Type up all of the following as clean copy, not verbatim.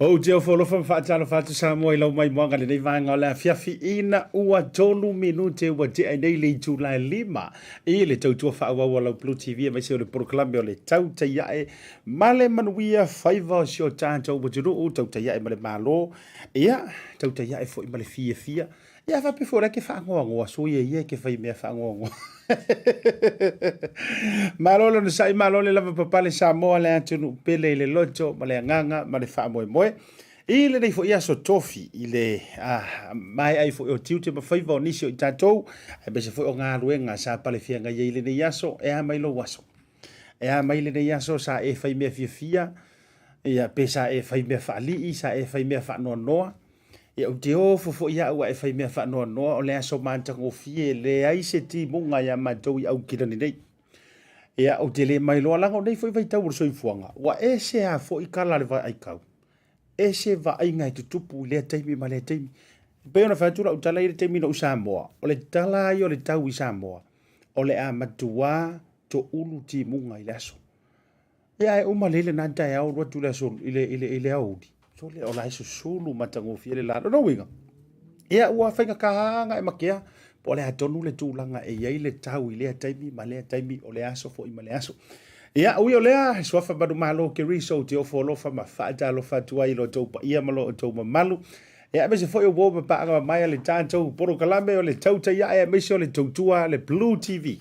O te o folo whaatalo whaatu Samoa I lau mai moanga le nei vanga o la fiafi ina ua tolu minute ua te ai nei le July 5 I le tautua whaawawa lau Blue TV mai se o le proklame o le Tautai A'e male manuia whaiva o si o tātou waturu o Tautai A'e male malo ia Tautai A'e fo I male fia ia whape fōra ke whaangoa so ia ke whai mea whaangoa Malolo na sai malole lava papale Samoa le atunu pele le loto male nganga male fa moe ile nei fo ia so tofi ile mai ai fo o tiute ma fai va nisi o tatou e be se fo nga luenga sa pale fianga ye ile nei yaso e a mai lo waso e a mai le nei yaso sa e fai me fia ia pesa e fai me fa li sa e fai me fa no noa ia o te fo ia ua e fai mea whaanoa noa o le aso mātanga o fie le ai se ti munga ia mātou I au kirani nei. Ia o te le mai loa langa o nei fo I vai tau soi fuanga. Wa e se a fo I kala le vai aikau. E se va ainga I tutupu I lea taimi ma lea taimi. Peo na whatura o tala I le taimi no Samoa. O le tala I o le tau I Samoa. O le a matua to ulu ti munga I le aso. Ia e umalele nanta e au rua tu le aso ile audi. So le o lai sulu matango fie le lado no winga. Ia ua whainga kahanga e makea. Po le atonu le tūlanga e iei le tau I lea taimi ma lea taimi o le aso fo I ma le aso. Ia ui o lea swafa manu malo ke riso te ofo lofa ma whaata lofa tua I lo taupa ia malo o tau malu. Ia me se fo I o woba paanga ma mai le tātou poro kalame o le Tautai A'e me se o le tautua le Blue TV.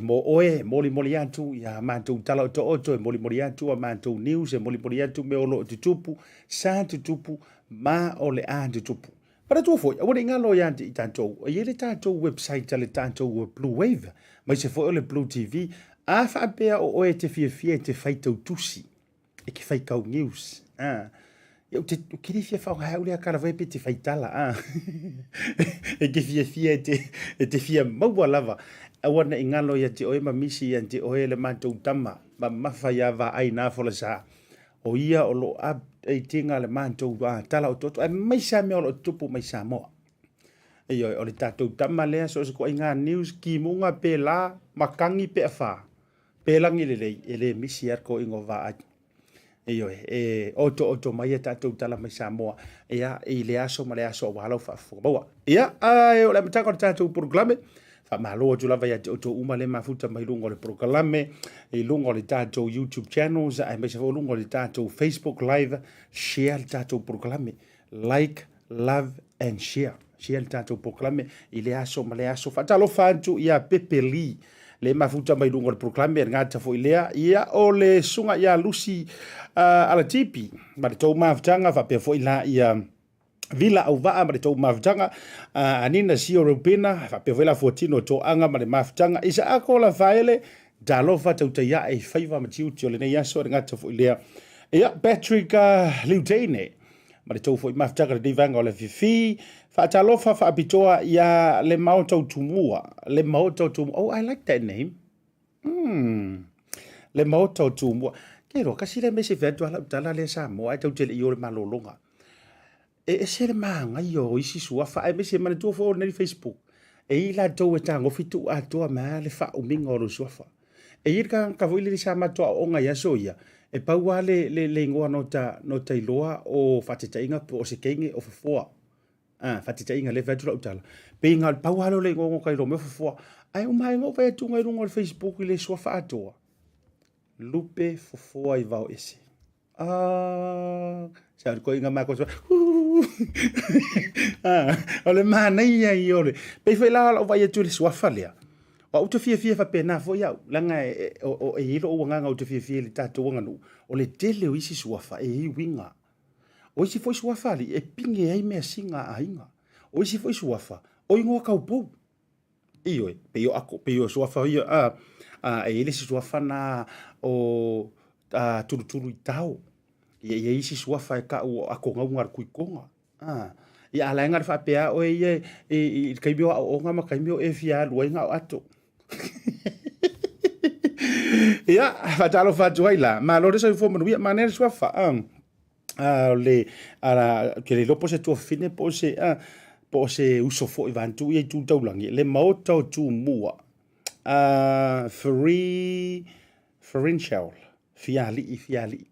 Mo oe moli atu ia mātou tala o to oto e moli atu a mātou news e moli atu me olo o tutupu sa tutupu ma o le a tutupu para tu foi awone ngalo ia I tātou e le tātou website le tātou Bluwave mai se foi o le Blue TV a whaapea o oe te fia te whaitau tusi e ki whaikau news Ia te kiri fia whao haule a karawepe te whaitala e ki fia te fia maua lava awana I ngalo ia te oe mamisi ia te oe le mātou tama ma mawha ia wa ai nā fola sa o ia o lo ab e tinga le mātou tala o toto e mai sa mea o lo tupu mai Samoa e o le tātou tama lea so se ko inga news ki munga pe la makangi pe a wha pe langi le misi ar ko ingo wa ai e oto mai e tātou tala mai Samoa ia I le aso ma le aso o walau whaafuka ia o le mataka o le tātou proklame Whamaloa tu lava ia te oto uma le mafuta mai lungo le proklame I lungo le tātou YouTube channels ai mai se fo lungo le tātou Facebook live share le tātou proklame like, love and share le tātou proklame I le aso ma le aso whatalo whantu ia pepeli le mafuta mai lungo le proklame ngata fo I lea ia o le sunga ia lusi ala tipi ma le tau mafutanga whapea fo I la ia Vila au vaa ma le tau mafutanga anina si Europena whapewela 14 to anga ma le mafutanga isa ako la faele dalofa Tautai A'e I whaiva ma tiuti o le nei aso e ngata fo I lea ia Patrick Liutene ma le tau fo I mafutanga le divanga o le fifi whaatalofa whaapitoa ia le Maota utumua oh I like that name le Maota utumua kero kasi le mese vetu ala utala le Samoa ai tautele I o le malolonga e se le manga yo isi suafa ai me se mana tu fo na Facebook e ila to e tango fitu a to ma le fa o mingo ro suafa e irka ka voile sa ma to o nga ya soia e pa wale le ngoa nota iloa o fatitainga po se kenge o fo fatitainga le vetu utala pe nga pa wale le ngoa ka ro me fo ai o mai ngo ve tu ngai rungo Facebook le suafa ato lupe fo ai va ese sa ko inga ma ko so ole mana ia I ole pe foi la o vai tu le swafa lea o tu fia fa pena fo ia langa o e hilo o nganga o tu fia le tatu nganu o le tele o isi swafa e winga o isi foi swafa li e pinge ai me singa ainga o isi foi swafa o ingo ka upo io pe yo ako pe yo swafa ia e ile swafa na o tulu tau ia isi swafa e ka o ako ngar kuikonga ia ala ngar fa pea o ia e kaibio o nga ma kaibio e fia luenga ato ia fatalo fatuaila ma lo so fo manuia manera swafa le ala que le lopo se tu fine po se uso fo ivantu ia tu taulangi le Maota tu mua free fiali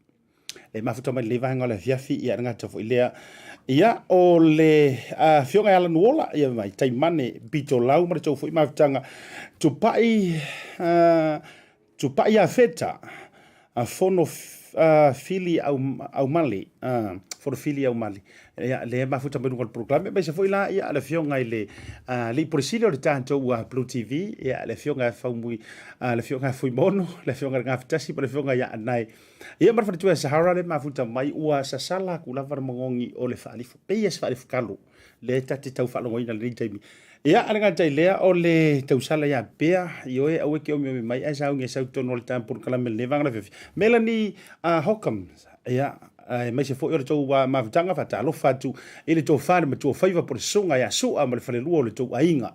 le mafuta mai le vanga le fiafi ia ngata fo ilea ia o le fionga ala nuola ia mai taimane bito lau mara tau fo mafutanga tupai a feta fono fili au mali fono fili au mali ia le mafuta mai ngol programe mai se fo ila ia le fionga ile le polisile o le tanto Blue TV ia le fionga faumui le fionga fui mono le fionga ngafitasi le fionga ia nai ia mar fatu Sahara le mafuta mai ua sasala ku lava mongongi o le falifu pe es falifu kalu le tati tau falongo ina le taimi ia anga tai lea o le tausala ia pea ioe au ke o me mai asa unge sa tono le tampo kala me le vanga fe Melanie Hockham ia mai se fo o le tau mafutanga fata lo fatu ile to fale me to faiva por songa ia so a le fale luo le tau ainga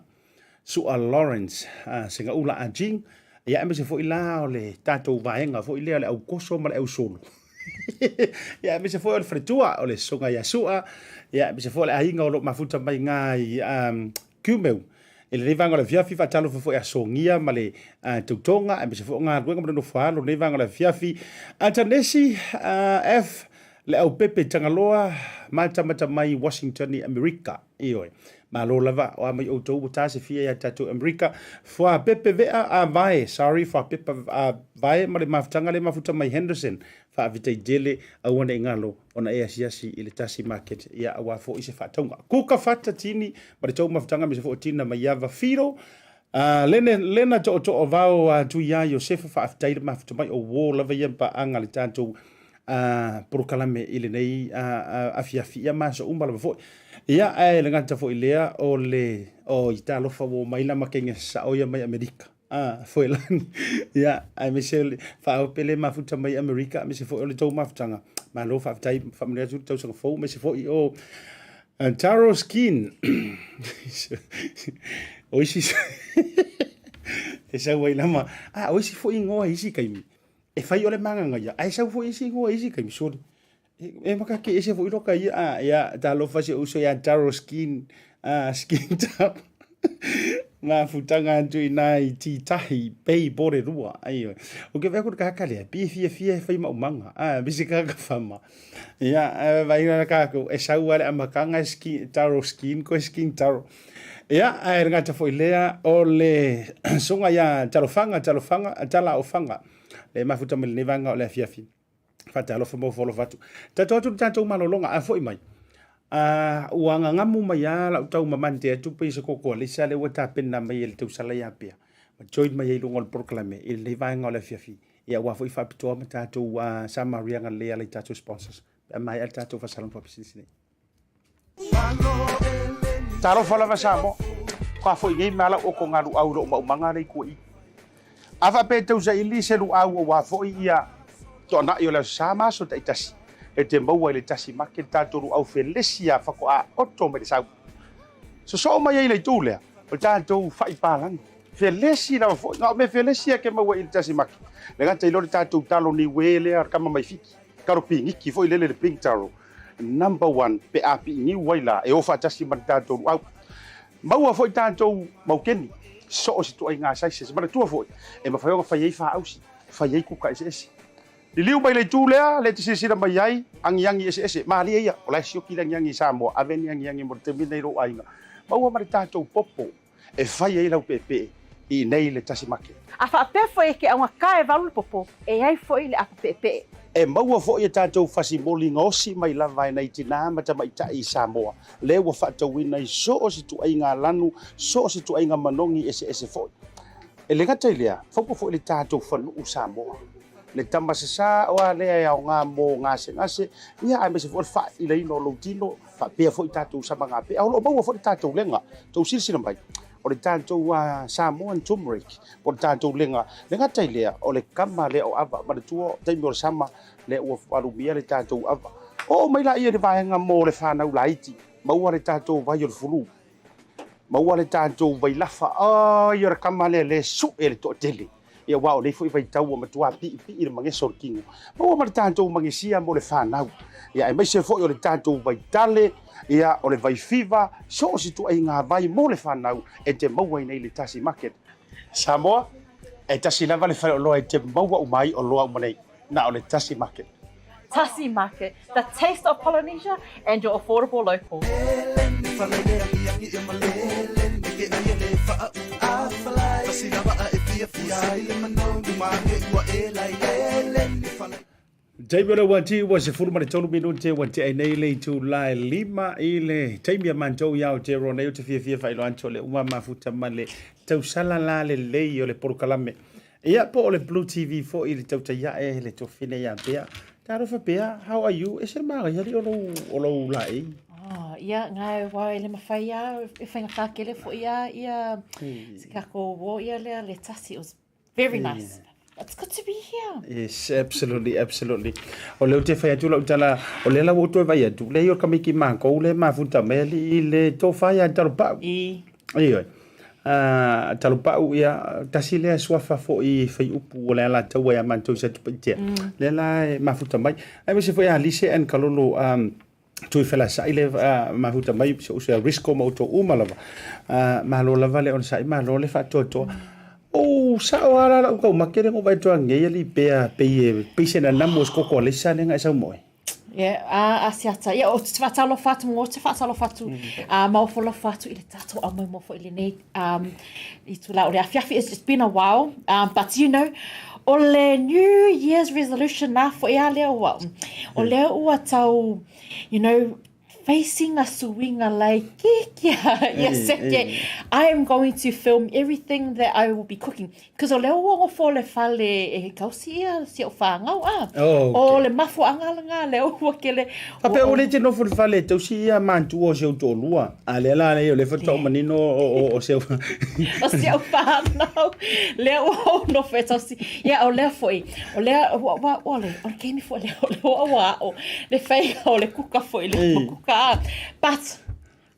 so a Lawrence singa ula anjing ia me se fo ila o le tatou vaenga fo ile le au koso ma le au solo ia me se fo le fretua o le songa ia sua ia me se fo le ainga o lo mafuta mai ngai kumeu ele le vanga le fiafi fa talo fo ia songia ma le tutonga me se fo nga ruenga mo no fa lo le vanga le fiafi atanesi f le au pepe tangaloa mata mai Washington ni America ioi ma lo lava o mai o to tasi fia ya tatu America fo pepe vea a vai sorry fo pepe vai ma le mafutanga le mafuta mai Henderson fa vita dele a wona ngalo ona e asiasi ile Tasi Market ya wa fo ise fa tonga kuka fata tini ma le to mafutanga me se fo tina mai yava firo lena to vao tu ya Joseph fa aftai mafuta mai o wo lava ya pa anga le tanto prokalame ile nei afiafia ma so umbala fo ia le ngata fo ilea o le o italo fa wo mai la makenga sa o ya mai America foi lan ia ai Michelle fa o pele mafuta mai America me se fo le tau mafutanga ma lo fa tai fa me tu tau so fo me se fo o taro skin o isi esa wai lama o isi fo ingo isi kaimi e fai ole manga ia ai sa fo isi ingo isi kaimi so e maka ke ese fo iloka ia ia da lo fa se uso ya taro skin skin tap nga futanga tu nai ti tahi pei bore rua ai o ke veko ka kale pi fie fai ma manga bisika ka fama ia vai na ka ko e sa wale amakanga skin taro skin ko skin taro ia ai ngata fo ilea o le songa ya talofanga tala ofanga le mafuta me le vanga o le fiafi fata lo fo folo fatu tato malolonga a fo mai uanga ngamu mai ala tau mamante tu pe se koko le sale wata pena mai le tu sala ya pia ma join mai lo ngol proclame il le vanga o le fiafi ia wa fo fa pito ma tato Samaria nga le ala tato sponsors mai al tato fa salon PacificEzy talo fala va samo ka fo ngai mala o ko ngaru au lo manga le ko i ava pe tu za ili se lu au wa fo ia to na yo le sama so ta itasi e te maua le Tasi Market tātoru au felesia whako a oto me le sau. So mai le tūlea, o tātou whai pālang. Felesi na wafo, ngā me felesia ke maua i le Tasi Market. Le gata i lori tātou talo ni wele ar kama mai fiki. Karo pingiki fo i lele le pink taro. Number 1 pe api ni waila e ofa Tasi Market tātoru au. Maua fo i tātou maukeni. So o si tu ai ngā saise, se mana tua fo i. E mawhaionga whai ei wha ausi. Whai ei kuka ese. Di liu mai le tūlea, le te sisira mai ai, angi ese, maali ia, o lai sioki langi Samoa, aveni angi mo te minei ro ainga. Maua mare tātou popo, e whai ei lau pepe, i nei le Tasi Market. A whape foi ke aunga kae valu popo, e ai foi le apa pepe. E maua foi e tātou whasimoli ngosi mai lawai nei tina mata mai tai i Samoa. Le wa whatau ina i so o si tu ai ngā lanu, so o si tu ai ngā manongi ese foi. E le ngata i lea, whaupo foi le tātou whanu Samoa. Le tamasasa o le ai nga mo ngase ia ai me se for fa i le no lo tino fa pe fo tatu sa manga pe o lo bo fo tatu lenga to sisi mai o le tatu wa Samoan turmeric o tatu lenga tai le o le kama le o ava ma le tuo te mo sama le o falu bia le tatu ava o mai la ia le vai nga mo le fa na ulaiti ma o le tatu vai o fulu ma o le tatu vai lafa o ia kama le su e le to tele ia wao le foi vai tau ma tua pi le mange sorkingo mo ma tanto mangesia mo le fanau ia e mai se foi o le tanto vai tale ia o le vai fiva so si tu ai nga vai mo le fanau e te mau ai nei le Tasi Market Samoa e tasi lava le fa lo e te mau o mai o lo mai na o le Tasi Market Tasi Market, the taste of Polynesia and your affordable local. Jaibera wati was a full tolu minute what I nail to lie lima ile taimia manjo yao jero na yote fia failo anchole uma mafuta male tau sala la le lei o le porkalame ia po le Blue TV fo ile Tautai A'e le tofine ya pea taro fa pea how are you is ma ya ri o lai ia ngai wai le mafaya e whainga whakele fo ia sikako wo ia le tasi. It was very nice. It's good to be here. Yes, absolutely. O leo te whai atu lau tala, o le la woto e vai atu, le ior kamiki manko, le mafuta meli, le tō whai a tarupau. Ioi. Tarupau ia, tasi lea swafa fo I whai upu o le ala tau a mantou sa tupitia. Le la mafuta mai. Ai me se whai a lise en kalolo, tui whela sai le mafuta mai, se usia risko mauto umalava. Mahalo lava le on sai, mahalo le whatotoa. Oh, sao ala la ko makere ngo vai toa nge li pe se na namo skoko le sa nga sa mo. Yeah, asiata. Yeah, o te whatalo fatu mo, te whatalo fatu. Maofolo fatu I le tato a mo fo I le nei. I tu la o le afiafi, it's been a while. But you know, o le New Year's resolution na fo ia leo wa. O leo ua tau, you know, facing a suinga lai kikia. Yes, I am going to film everything that I will be cooking. Because o leo o fo le fale e kausi ia si o whangau o le mafu angalanga leo o ke le. Pape o le te no fo le fale tau si ia mantu o se o tolua. A le la le o le fo manino o se o. O se o whanau. Leo o no fe tau si. Ia o leo fo I. O leo o le keimi fo leo o le whai o le kuka fo I le kuka. But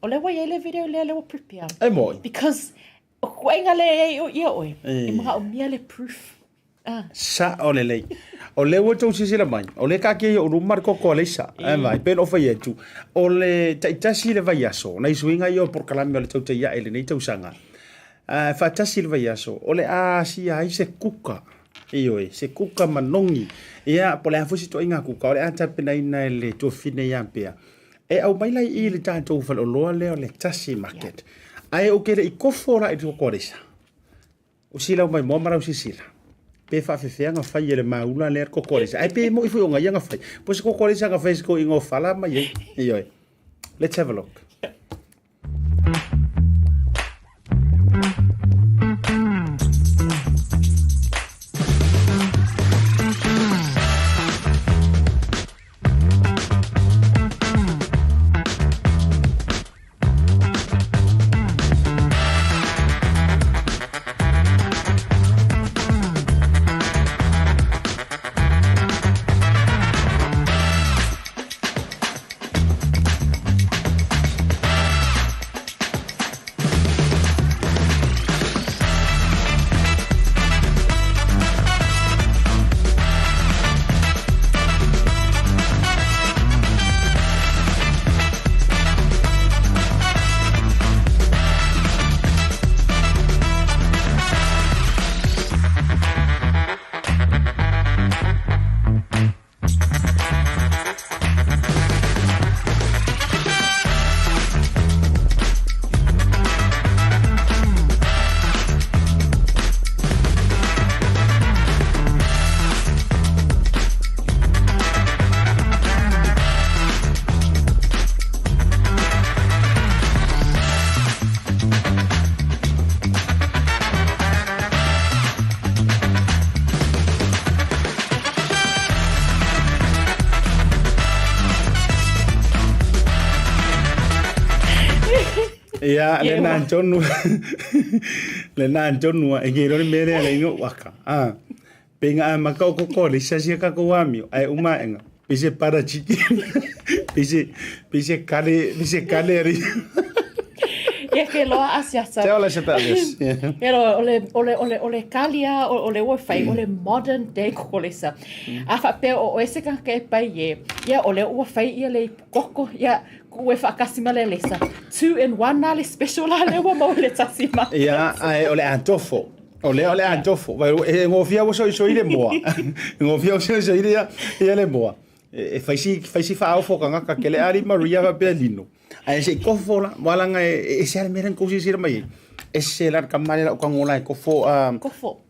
o le wai ele video le prepare. E moi. Because o kuenga le ia oi. E maha o mia le proof. Sa o le lei. O le wo tau sisi la mai. O le kake o rumar koko le sa. E mai pen o fai etu. O le taitasi le vai aso. Na isuinga I o porkalame o le Tautai A'e le nei tausanga. Fatasi le vai aso. O le si ai se kuka. Ioi, se kuka manongi. Ia po le afusi to inga kuka. O le ata pena ina le tofine yampea. E au mai lai I le tātou whaloloa leo le Tasi Market. Ai o kere I kofora I tuko koresa. O sila o mai mo marau si sila. Pe whawhewhea ngā whai e le maula le ko koresa. Ai pe mo I fui o ngai ngā whai. Po se ko koresa ngā whai ko ingo whala mai ei. Ioi. Let's have a look. Ya, le na tonu. Le na tonu e ngiro ni mere le ngo waka. Penga ma ko le sasi ka ko wami ai uma enga. Pise para chiki. Pise kale ri. Ia ke loa asiasa. Te ola se talis. Pero ole kalia ole wafai ole modern day kokolesa. Afa pe o ese ka ke pai ye. Ia ole wafai ia le koko ia kuwe fakasima le lesa. 2 in 1 na le special la le wa mo le Tasi Market. Ia ai ole antofo. Ole antofo. Vai ngofia wo so ile moa. Ngofia so ile ia le moa. faisi fa fo kanga ka kele ari Maria va pelino ai se kofola malanga e se meren ko sira mai e se la kamale la kangola ko fo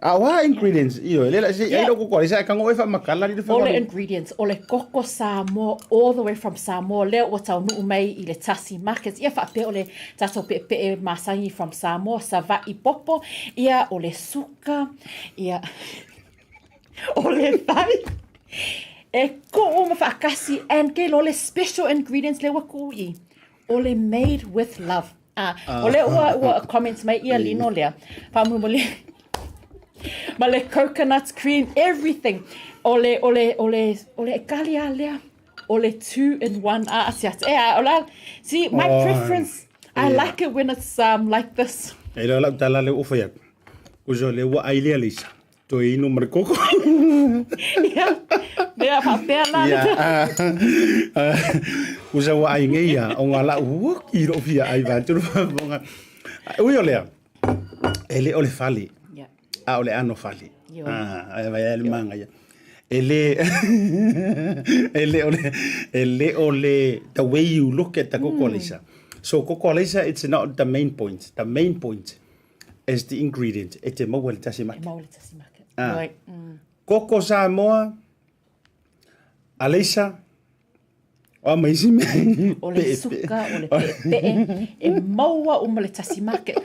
wa ingredients io le se ai ko ko se kango e fa makala di all the ingredients ole koko Samoa all the way from Samoa le o tau nu mai I le Tasi Market ia fa pe ole tato pe masangi from Samoa sa va I popo ia ole suka ia ole vai e ko o ma whakasi and ke lole special ingredients le wako I ole made with love ole ua comments mai ia lino lea whamu mo le ma le coconut cream everything ole e kalia lea ole 2-in-1 asiata ola see my preference I like it when it's like this e la tala le o fa uso le wa ai le lisa to ino markoko Dea papela. Usa wa ai ngeia o ngala u ki ro fia ai va tu bonga. Ui olea. Ele ole fali. Yeah. Ole ano fali. Ai vai ele manga ya. Ele ole the way you look at the kokolisa. So kokolisa it's not the main point. The main point is the ingredient. It's a mawal Tasi Market. Mawal Tasi Market. Right. Koko Samoa Alisa o maisi me ole suka ole pe e maua o le Tasi Market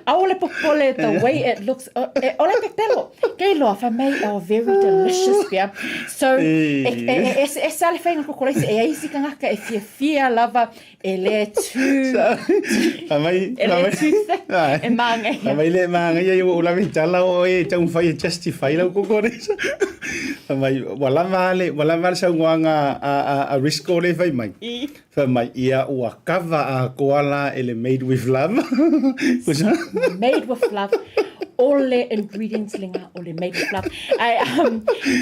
a ole popole the way it looks ole pepelo ke lo fa mai very delicious yeah so e sale fai ko kole e isi kanga ka e fia lava ele tu amai e manga amai le manga ye o la vitala o e tau fai justify la ko kore amai wala male sa nganga a risk ole fai mai fa mai ia o kava a koala ele made with love made with love all the ingredients linga all made with love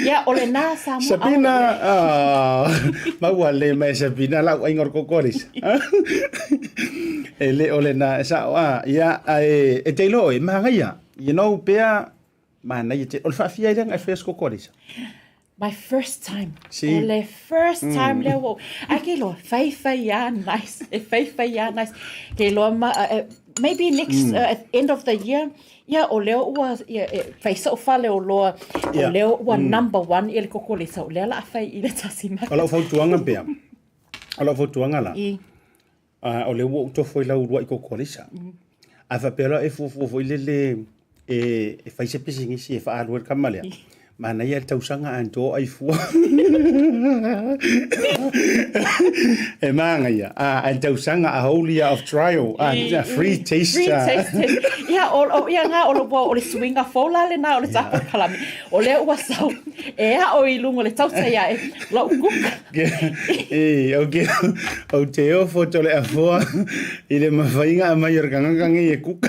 yeah all na Samoa Sabina mawale mai Sabina la ingor kokoris ele ole na sa ia e te lo e manga ia you know pea mana ia te ol fa fia idang e fes kokoris my first time. Ole first time lewo. Ake lo fai ya nice. Fai ya nice. Ke lo maybe next at end of the year. Yeah, ole was fai so fale o lo ole wa number 1 ele kokole so le la fai ile Tasi Market. Ala fo tuanga pea. Ala fo tuanga la. Ole wo to foi la ua kokole sa. Ava pela e fo ile e fai se pisingi si e fa alwer kamale. Mana ia tausanga anto ai fua. E manga ia. Tausanga a whole year of trial. Free taste. Free taste. Ia nga o le swinga fola le na o le tapo kalami. O le ua sau. E a o ilungo le Tautai A'e lo kuka. O te o foto le a fua. I le mawhainga a mai organgangangi e kuka.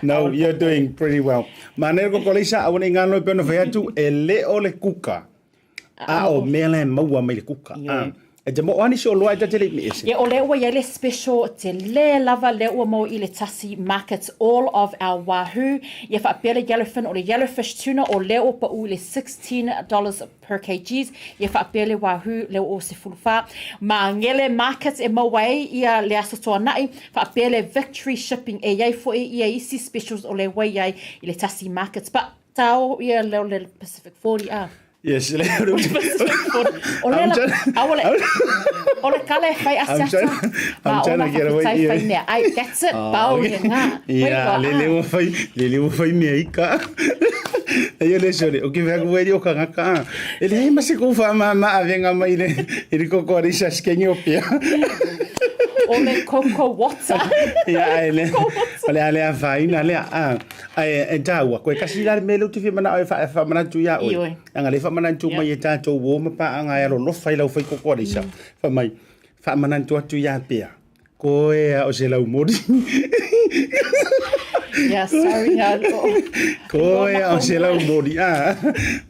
No, you're doing pretty well. Mana ko kolisa awone ngano peno fai tu ele ole kuka o mele maua mai le kuka e te mo ani so loa te le mi ese ye ole wa yele special te le lava le o mo I le Tasi Market all of our wahoo ye fa pele yellowfin or the yellowfish tuna o le o pa u le $16 per kgs ye fa pele wahoo le o se fulfa ma ngele market e mo wai ia le aso to nai fa pele victory shipping e ye fo ia isi specials o le wai I le Tasi Markets but tau ia le Pacific 40 Yes, Ole kale fai asata. I'm trying to get away here. That's it. Bao nga. Yeah, lele mo fai me ika. Ai le sore, o que vai go o kanga ka. Ele ai mas ko fa mama avenga mai le ko risa skenyo pia. Ole coco water. Ya ele. Ole a faina le ai tawa ko kasi dar melo tu fi mana ai fa mana tu ya o. Anga le fa mana tu mai ta to wo ma pa anga ya lo fai lo fai ko risa. Fa mai fa mana tu ya pia. Ko e o se la umori. Yeah, sorry. Ko e o se la umori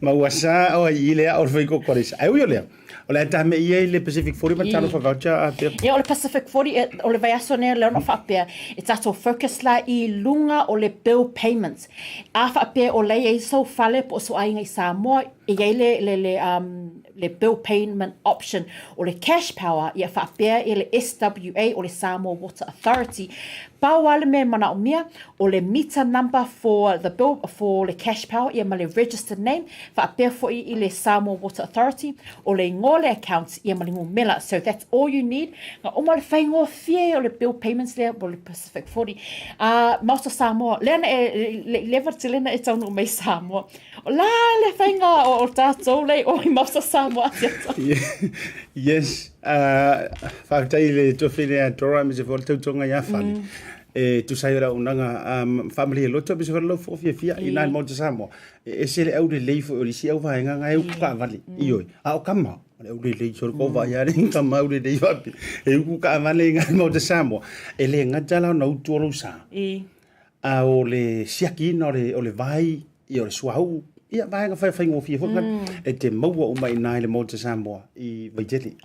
ma wasa o ile o fai ko risa. Ai o le. Ole ta me ia le Pacific 40 ma tano fa voucher a te. Ia ole Pacific 40 ole vai aso ne le no fa pe. It's ato focus la I lunga ole bill payments. A fa pe ole e so fale po so ai ngai Samoa e le le bill payment option o le cash power ia whaapea i le SWA o le Samoa Water Authority. Pauale me mana o mea o le meter number for the bill for le cash power ia ma le registered name whaapea foi i le Samoa Water Authority o le ngole accounts ia ma le ngumela. So that's all you need. Nga oma le whaingoa fie o le bill payments lea o le Pacific 40. Maota Samoa, leana le lewa te lena e taunu o mei Samoa. O la le whainga o tātou lei o i Maota Samoa. Yes, whakatai le tofine a tora me se whole tautonga ia whali. Tu sai ora unanga family loto be se whole fo fia i nai Maota Samoa. E se le au le leifo o le si au vaenga ngai u ka vali. Ioi, a o kama. Le au le lei sor ko va ia ring kama au le lei vapi. E u ka vali ngai Maota Samoa. E le ngatala na utoro sa. A o le siaki no le vai i o le suau. Ia vaenga whai ngofia whakan e te maua o mai nai le Maota Samoa i Vaiteli.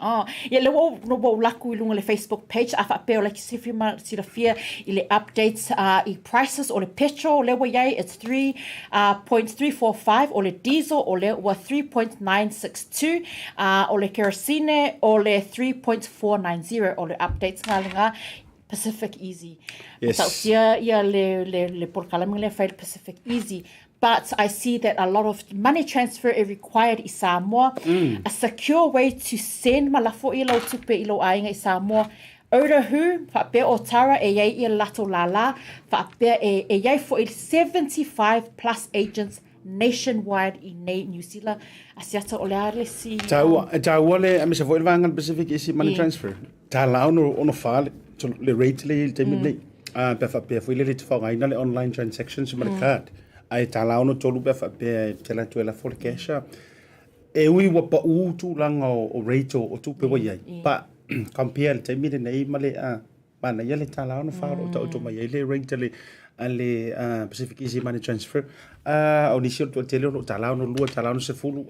Ia le wo laku i lunga le Facebook page a whapeo like sifima sira fia i le updates i prices o le petrol le wa iai it's 3.345 o le diesel o le wa 3.962 o le kerosene o le 3.490 o le updates ngā PacificEzy. Yes. Tau ia le porkalami le whai PacificEzy. But I see that a lot of money transfer is required in Samoa. A secure way to send malafo i lau tupe i lau ainga i Samoa. Ora hu, whapea o tara e iai i lato lala, whapea e iai fo i 75 plus agents nationwide in New Zealand. Asiata o le aresi. Tāua le, amisa fo i vangan PacificEzy money transfer. Tā lau no whale, le rate le te minei. Pea whapea fo i le te whangaina le online transactions ma le card. Ai tālau no tolu pe whapea tela tuela for casha. E ui wa pa tu langa o rate o tu pe wa iai. Pa compare le taimire nei male mana ia le tālau no wharo o tau mai le rate le PacificEzy money transfer. O nisi o tele o tālau no lua tālau no se fulu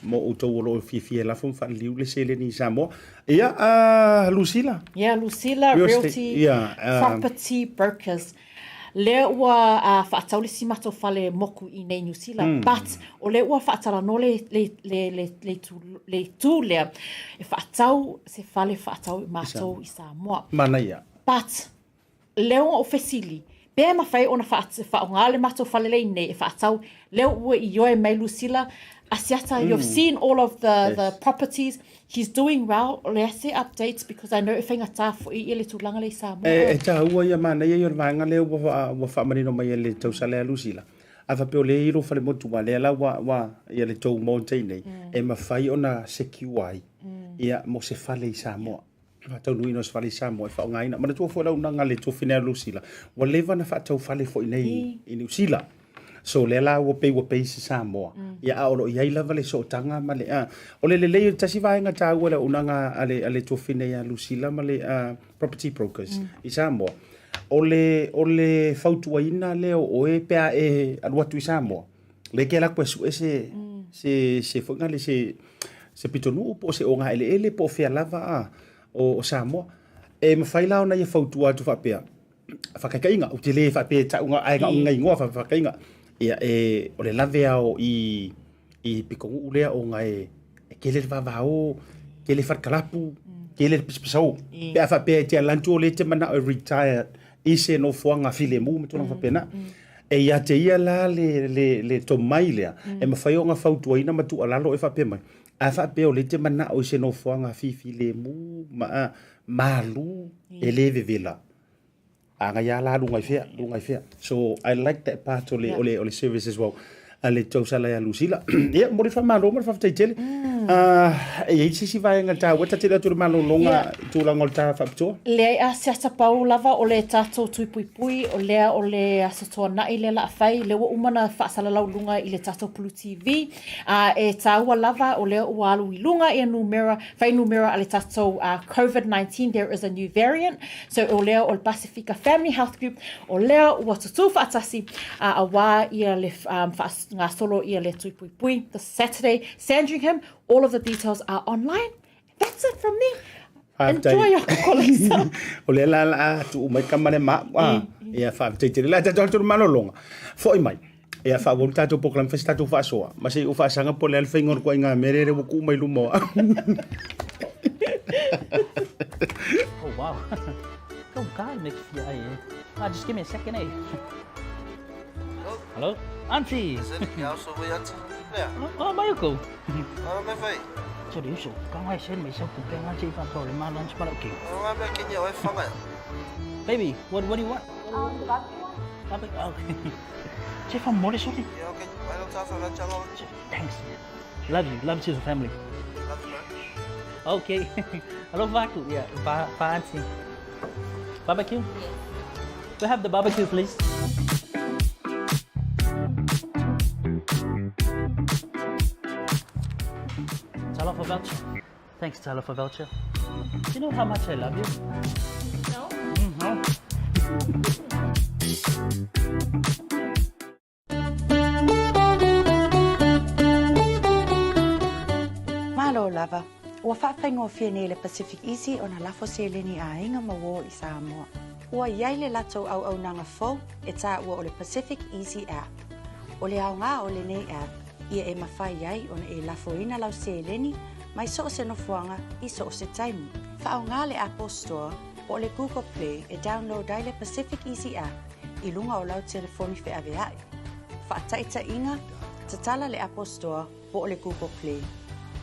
mo o tau o lo fie la fun fa liu le sele ni Samoa. Ia Lucila. Yeah, Lucila Realty Property Brokers. Le ua whaatau le simato whale moku i nei New Zealand, but o le ua whaatala no le tū lea, e whaatau se whale whaatau i mātou i Samoa. Mana ia. But, leo o fesili, pēr mawhai o na whaonga le mātou whale lei nei, e whaatau, leo ua i oe mai Lucila, Asiata, you've seen all of the properties. He's doing well. Let's say updates because I know if inga tā fo i le tūlanga le Samoa. E tā ua ia mana ia ior vanga leo wa whamarino mai le tausale a Lucila. A whapeo le iro whale motu wa le ala wa ia le tau mountain nei. E mawhai o na secure ai. Ia mo se whale i Samoa. Whatau nui no se whale i Samoa e whaongaina. Mana tua fo lau nanga le tō whinea Lucila. Wa lewa na whatau whale fo i nei i New Zealand. So le la wo pe si Samoa. Ia aolo ia ila vale so tanga male o le le tasi vaenga ta wala unanga ale tofine ya Lucila male property brokers i Samoa. O le fautuaina leo o e pea e aluatu i Samoa. Le ke la kwesu se fonga le se pitonu po se onga ele po fea lava o Samoa. E mawhaila ona ia fautua tu whapea. Whakakainga, o te le whapea ta unga ainga ngai ngoa whakakainga. Ia o le lave ao i pikongu ulea o ngai kele vavao, kele whatkalapu, kele pispisau. Pea whapea te alantu o le te mana o retired ise no fuanga file mu me tona whapena. E ia te ia la le tomai lea. E mawhai o ngā whautuaina matu alalo e whapea mai. A whapea o le te mana o ise no fuanga file mu malu e le vevela. Anga ya la lungai fea. So I like that part ole service as well. Ale tausala ya Lucila. Ia mo le famalo mo fa tele. E si vai ngata wata te tu malo longa tu la ngolta fa pto. Le a sata pau lava o le tato tuipui o le asoto na ile la fai le umana fa sala la lunga ile tato Blue TV. E taua lava o le walu lunga e numera ale tato COVID-19 there is a new variant. So o le Pacifica Family Health Group o le watutu fa tasi a wa ia le ngā solo ia le tuipui this Saturday. Sandringham, all of the details are online. That's it from me. Enjoy your kolesa. O le la tu mai kamane ma. Ia fa te la ta tu malolonga. Foi mai. ia fa wol tato poklam fa tato fa soa ma se o fa sanga po le alfengor ko inga merere wo ku mai lumo Oh, wow. Go God, next year. Just give me a second, eh? Hello? Auntie! Oh, Mayuko. Sorry, so, con ai sen mày sao cũng kêu anh chị phạm tội mà lunch mà kiểu. Baby, what do you want? Barbecue. Okay. Chị Phong mua đi số đi. Thanks. Love you to the family. Okay. Hello, Vaku. Yeah, Auntie. Barbecue? Yes. We have the barbecue, please. $1 for voucher. Thanks, $1 for voucher. Do you know how much I love you? No. No. Malo lava. Ua whawhaingoa nei le PacificEzy o na lafo se leni a inga mawo I Samoa. Ua iai le lato au nanga fo e tā ua o le PacificEzy app. O le au ngā o le nei app, ia e mawhai iai o na e lafo ina lau se leni, mai so o se nofuanga I so o se taimu. Whaau ngā le Apple Store o le Google Play e download ai le PacificEzy app I lunga o lau telefoni whi ave ai. Whaataita inga, tatala le Apple Store o le Google Play.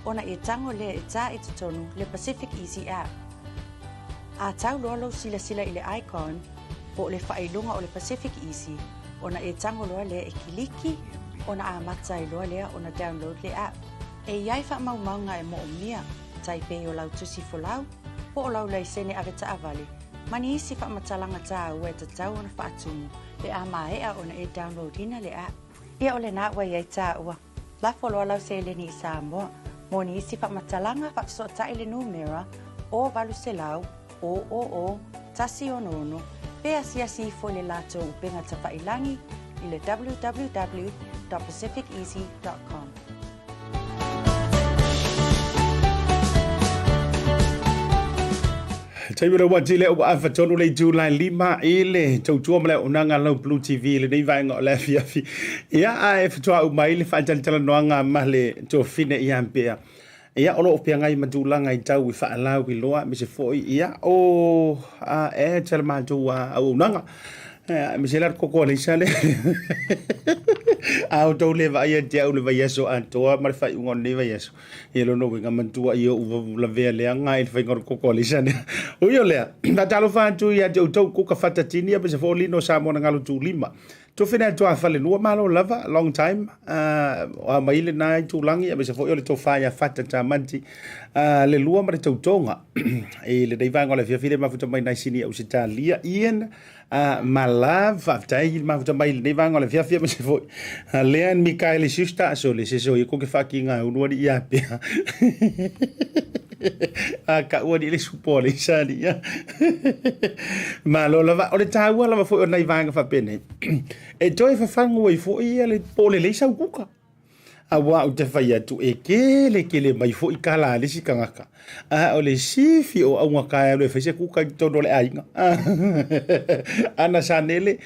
Ona e tango le e tā e tutonu le PacificEzy app. A tau loa sila I le icon po le whailunga o le PacificEzy. Ona e tango loa le e kiliki, ona a matai loa lea ona download le app. E iai wha maumanga e mo o mia, taipei o lau tusi folau, po o lau laisene ave ta avale. Mani isi wha matalanga tā ua e tatau ona wha atumu, le a maea ona e download ina le app. Ia o le nā wai ai tā ua, la foloa lau se leni I Samoa, Moni isi wha matalanga wha so ta ile numera o valu se lau o tasi ono pe si fo le lato upenga ta whailangi I le www.pacificezy.com. Taimura wati le o afa tonu le July 5 ile tautua male unanga lau Blue TV le nei vainga o le fiafi. Ia a fitua u mai le whaatala noanga male to fine I ampea. Ia olo o pia ngai madulanga I tau I whaalau I loa me se foi ia o e tala mātua au unanga. Me se lar koko le sale. Au tau le vai e te au le vai aso antoa ma le whai ungon le vai aso. Ia lono winga mantua I o uva la vea lea ngai le whaingor koko le sale. Ui o lea, na talo whantu ia te utau kuka whatatini a se fōli no Samoa na ngalo tu lima. To whina toa whale nua malo lava, long time. O maile nai tūlangi a se fōi o le tō whaia whatata manti. Le lua ma le tautonga. E le dei vanga o le whiawhire mafuta mai nai sini au se tā lia Ian. Malav, whaftai mafuta mai le dei vanga o le whiawhire ma se fōi. Lean Mikaeli Sista, so le se so I koke whaki ngā unua ni ia pia. Ka ua ni le supo le sani ia. Malo lava, o le tāua lava fōi o nai vanga whapene. E toi whawhangu I fōi ia le pōle le sau kuka. A wā u te whai atu e kele mai fōi ka la le si kangaka. O le sifi o aunga kaya le whaise kuka I tono le ainga. Ana sanele,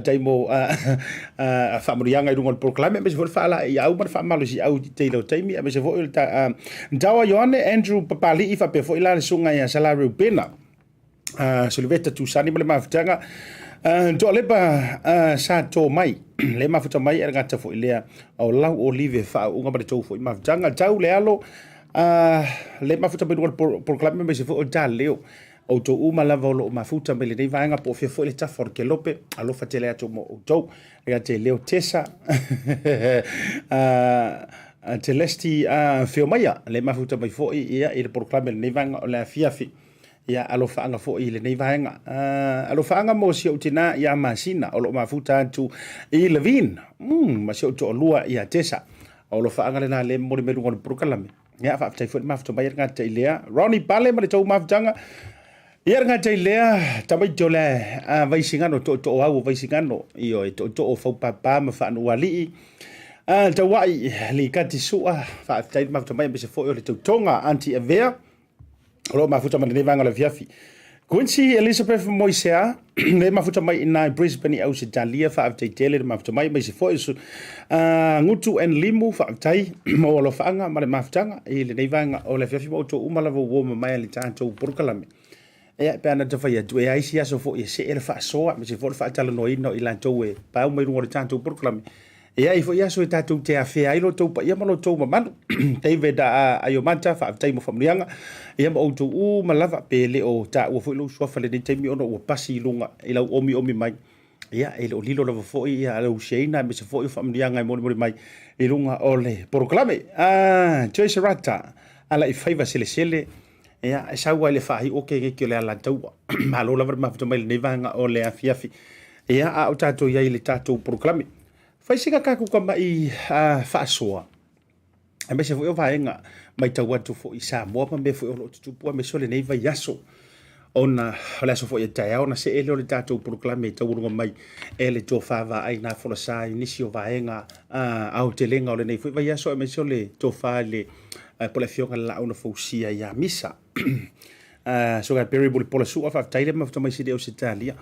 taimo whamurianga I runga le proklame, me se fōi whaala I au mana whamalo si au te ilo taimi, me se fōi ta Ndawa Ioane, Andrew Papali I whape fōi la le sunga I a salari upena. So le veta tu sani ma le mawhitanga. Do lepa sa to mai le mafuta mai era ngata fo ilea o lau olive fa unga bare to fo mafutanga tau le alo le mafuta be do proclame me se fo o leo o to uma lava o mafuta me le nei vanga po fo le tafor ke lope alo fatele ato mo o to le te leo tesa Celesti Fiomaya le mafuta mai fo ia I le proclame le nei vanga o la fiafi ia alo faanga fo I le nei vaenga alo faanga mo si o tina ia masina o lo mafuta tu I levin ma si o to lua ia tesa o lo faanga le na le mo le melu ngol prokalame ia fa tai fo mafuta mai nga te ilea Ronnie Pale ma le tau mafutanga ia nga te ilea tamai to le vai singano to au vai singano io to fo papa ma fa no wali tawai li kati sua fa tai mafuta mai se fo o le tonga anti avea Olo mafuta ma nei vanga le fiafi. Quincy Elizabeth Moisea, le mafuta mai ina Brisbane au se Dalia fa avtaitele le mafuta mai mai se foi su ngutu en limu fa avtai mo lo fanga ma le mafutanga I le neivanga o le fiafi mo to umala vo wo mai le tanto porkalame. E pe ana te fai tu e ai sia so fo e se ele fa soa me se fo fa tala no ino I lanto e pa o mai ro tanto porkalame. E ai fo ia so tatu te afe ai lo to pa ia malo to manu David ayo manta fa avtai mo famlianga ia mo to u malava pele o ta o fo lo so fa le te mi ono o pasi lunga I lau omi mai ia ele o lilo lo fo ia lo sheina me se fo famlianga mo mai I lunga ole proclame Joyce Rata ala I faiva sele ia e saua le fai o ke ke le ala tau malo la ma fo mai le vanga o le afiafi ia a o tato ia le tato proclame fai singa ka ku kama I fa soa e me se fo vaenga mai tau atu fo I Samoa pa me fo lo tupu me sole nei vai yaso ona la so fo ia tai ona se ele o le tatou proclame tau runga mai ele to fa va ai na fo sa inicio vaenga au te lenga o le nei fo vai yaso me sole to fa le po le fionga la ona fo sia ia misa so ga peribuli po le su of taile ma fo mai se de o se talia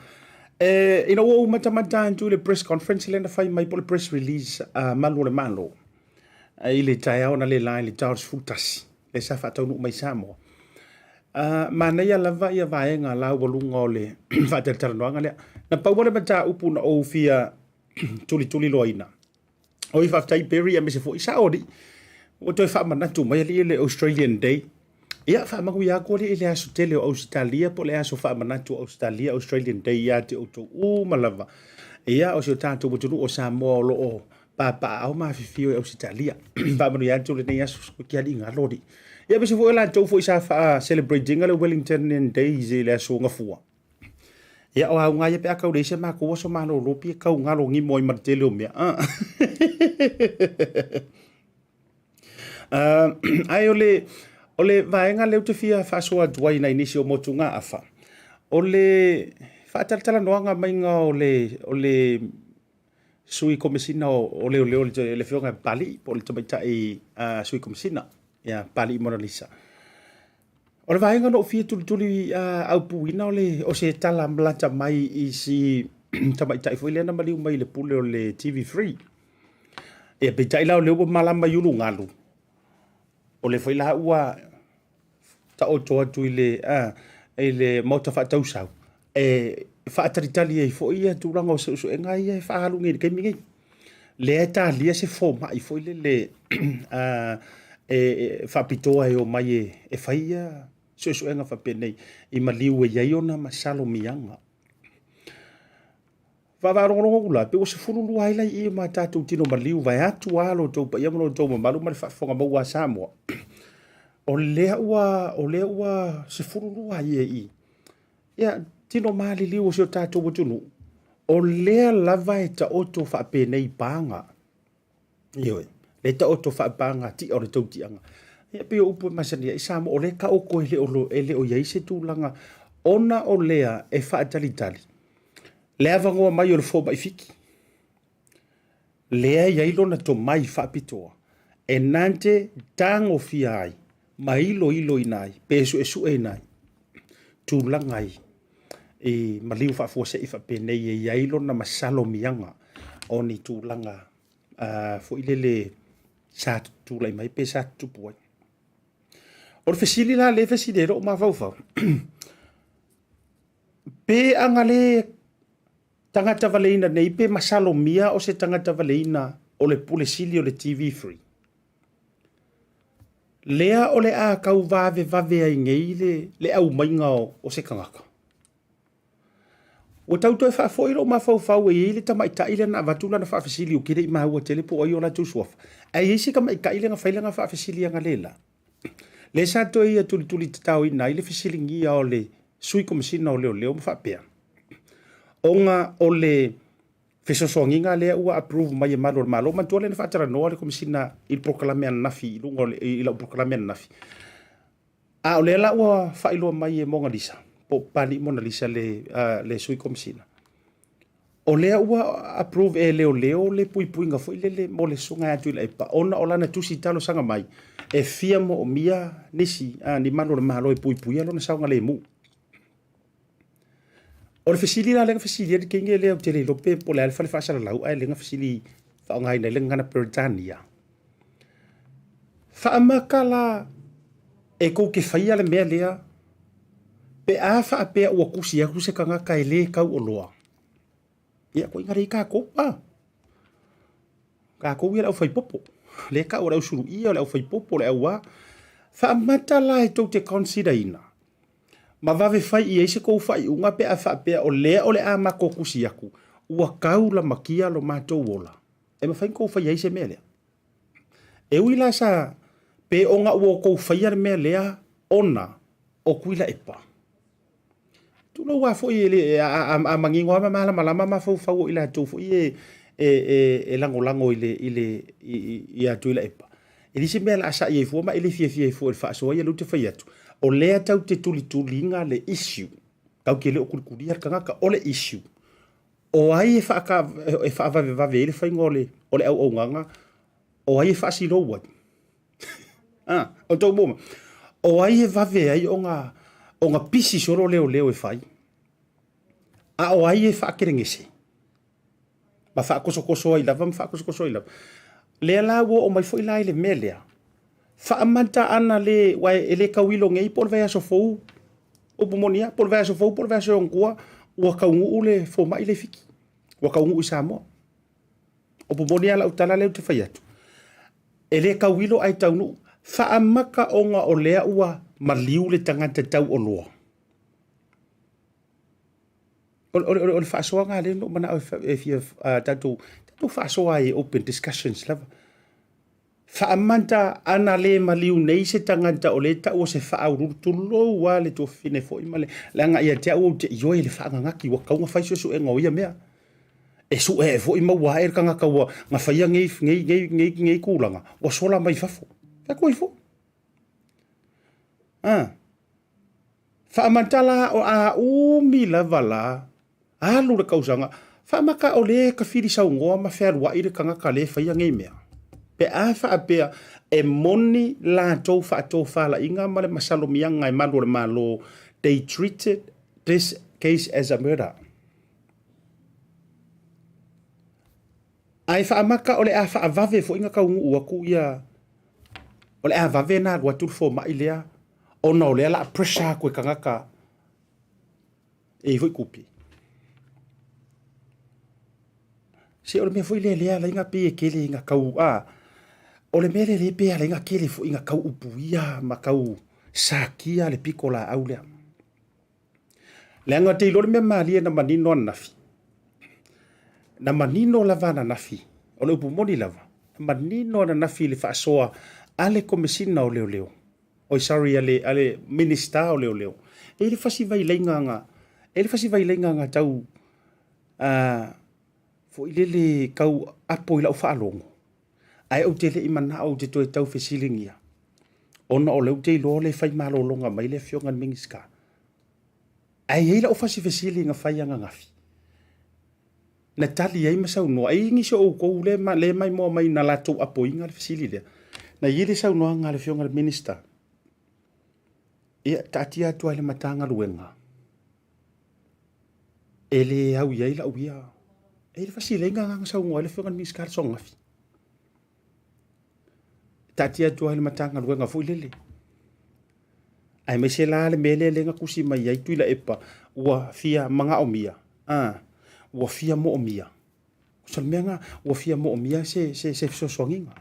ina o matamata into le press conference le na fai mai po le press release malo le malo I le tai ona le lai le Charles Futasi le sa fa tau mai Samoa mana ia lava ia vaenga la walunga le fa te taranoanga le na pa wale mata upu na o fia tuli loina o I fa tai berry a me se fo isa odi o to fa mana tu mai le Australian Day ia fa magu ia ko le aso tele o Australia po le aso fa mana tu Australian Day ia te o to malava ia o se tanto butu o Samoa lo o pa au ma fifio o Australia pa manu ia tu le nei aso ki ali ngalodi ia bese fo la to fo isa fa celebrating le Wellington and Days le aso ngafua ia o nga ia pe ka le se ma ko so ma lo pi ka ngalo ngi moi martele o mea ai ole vaenga le te fia fa so adwai na inisio motunga afa ole fa tala noanga mai nga ole sui komisina o le fionga pali po le tamaita sui komisina ya pali Mona Lisa o le vaenga no fia tuli au puina o se tala mlata mai I si tamaita foi le na mali mai le pule o le TV3 e pe tai la le malama yulu ngalu o le foi la ua ta o to atu ile Maota fa tau sau fa ataritali e foi ia turanga o so ngai e fa halu ngi ke mingi le ta lia se fo mai foi le fa pitoa o mai e faia so nga fa penei I maliu e iona masalo mianga va rongo la pe o se fulu lu ai la I ma tatu tino maliu vai atu alo to pa ia mo to malu ma fa fonga mo wa Samoa o le ua se fulu lu ai ia tino mali liu se tatu butunu o le lava e ta oto fa penei panga yo le ta oto fa panga ti o le tautianga ia pe o upu masania I Samoa o le ka o ko ele o ia se tulanga ona o lea e fa tali le avangoa mai o le fo mai fiki lea ia ilo na to mai fa pitoa e nante tango fiai mai ilo inai peso e su e nai tulanga ai e maliu fa fo se fa penei e ia ilo na masalo mianga oni tulanga fo ile sa tulai mai pe sa tupu o fesili la le fesidero ma fa pe angale tangata valeina nei pe masalo mia o se tangata valeina o le pule sili o le TV3 lea o le a kau vave ai ngei le au mainga o se kangaka o tau toi fa foiro ma fau e le tamaita ile na vatula na fa fesili o kire ma o tele po o la tu sof ai isi kama ka ile nga faila nga fa fesili nga lela le sa toi tuli tau ina ile fesili ngia o le sui komisina o leo ma fa pea onga ole fesosonginga le ua approve mai malo ma tole na fatara no le komisina il proclame nafi lungo il proclame nafi a ole la ua failo mai Mona Lisa po pani Mona Lisa le sui komisina ole ua approve leo le pui nga foi le mo le sunga atu le pa ona ola na tusi talo sanga mai e fia mo mia nisi ni malo e pui alo na saunga le mu O le fasili la lenga fasili ke nge le tele lope po le alfa le fa sala lau ai lenga fasili fa ngai na lenga na Britania. Fa amakala e ko ke faia le mea lea pe a fa pe o kusi a kusi kanga kai le kau o loa. Ia ko ingari ka ko pa. Ka ko ia au fai popo. Le ka o le suru ia le au fai popo le au fa amata la e to te consider ina. Ma vave fai i eise kou fai unga pe a fa pe o le a mako kusi aku. Ua kau la makia lo matou ola. E ma fai kou fai eise mea lea. E uila sa pe onga ua kou fai ar mea lea ona o kuila epa. Tula ua fo i a mangingo ama malama ma fau fau ila tau fo i e lango i a tuila epa. E lisi mea la asa i e fua ma ili fie fua il fa soa i a lute fai atu. O lea tau te tuli nga le issue. Kau ke le o kurikuri ar kangaka o le issue. O ai e wha vave ele whai ngole o le au nganga. O ai e wha si loa. O tau moma. O ai e vave ai o nga pisi soro leo e whai. A o ai e wha kerengese. Ma wha koso ai lava, ma wha koso ai lava. Lea la wo o mai fo ilai le melea. Whaamanta ana le wai ele kawilo ngei por vai aso fou o pomonia por vai aso fou por vai aso ngua ua kaungu le fo mai le fiki ua kaungu i Samoa o pomonia la utala le te fai atu ele kawilo ai taunu whaamaka onga o lea ua maliu le tangata tau o loa o le whaasoa ngā le no mana e fia tatu whaasoa e open discussions lava Whaamanta ana le maliu nei se tangata o le ta o se whaaruru tulo wa le to fine fo ima le anga ia te au te ioi le whaangangaki wa kaunga whai su e ngau ia mea. E su e fo ima wa e kanga kaua nga whaia ngei kūlanga wa sola mai fafo. Wha koe fo? Whaamanta la o a umi lava la alu le kausanga whaamaka o le ka whiri sau ngoa ma whaarua i le kanga ka le whaia ngei mea. Pe a whaapea e moni la tau whaatou whala inga ma le masalo mianga e malo le malo. They treated this case as a murder. Ai whaamaka o le a whaavave fo inga kaungu uaku ia o le a vave na rua turfo mai lea o na o lea la pressure koe kangaka e hoi kupi. Se o le mea foi lea la inga pe e kele inga kau o le mele le pea le inga kele fo inga kau upuia ma kau sakia le pikola au lea. Le anga te ilo le mea maalia na manino nafi. Na manino lava na nafi. O le upu moni lava. Na manino na nafi le whaasoa ale komesina o leo. O sorry ale minister o leo. E le fasi vai leinganga. E le fasi vai leinganga tau fo ilele kau apo ila ufa alongo. Ai au te le imana au te toi tau fesilingia. Ona o leu te ilo le fai malo longa mai le fionga mingiska. Ai eila o fasi fesilinga fai anga ngafi. Na tali ai masau no ai ngi so o ko le mai mo mai na lato apo inga le fesili na yele sau no anga le fionga minister. Ia tatia tu ale matanga luenga. Ele au yeila au ia. Ele fasilinga nga sau no le fionga mingiska so ngafi. Tatia tu ale matanga luenga fu lele. Ai me se la le mele le nga kusi mai ai tuila epa ua fia manga omia. Ua fia mo omia. Kusal menga ua fia mo omia se so songinga.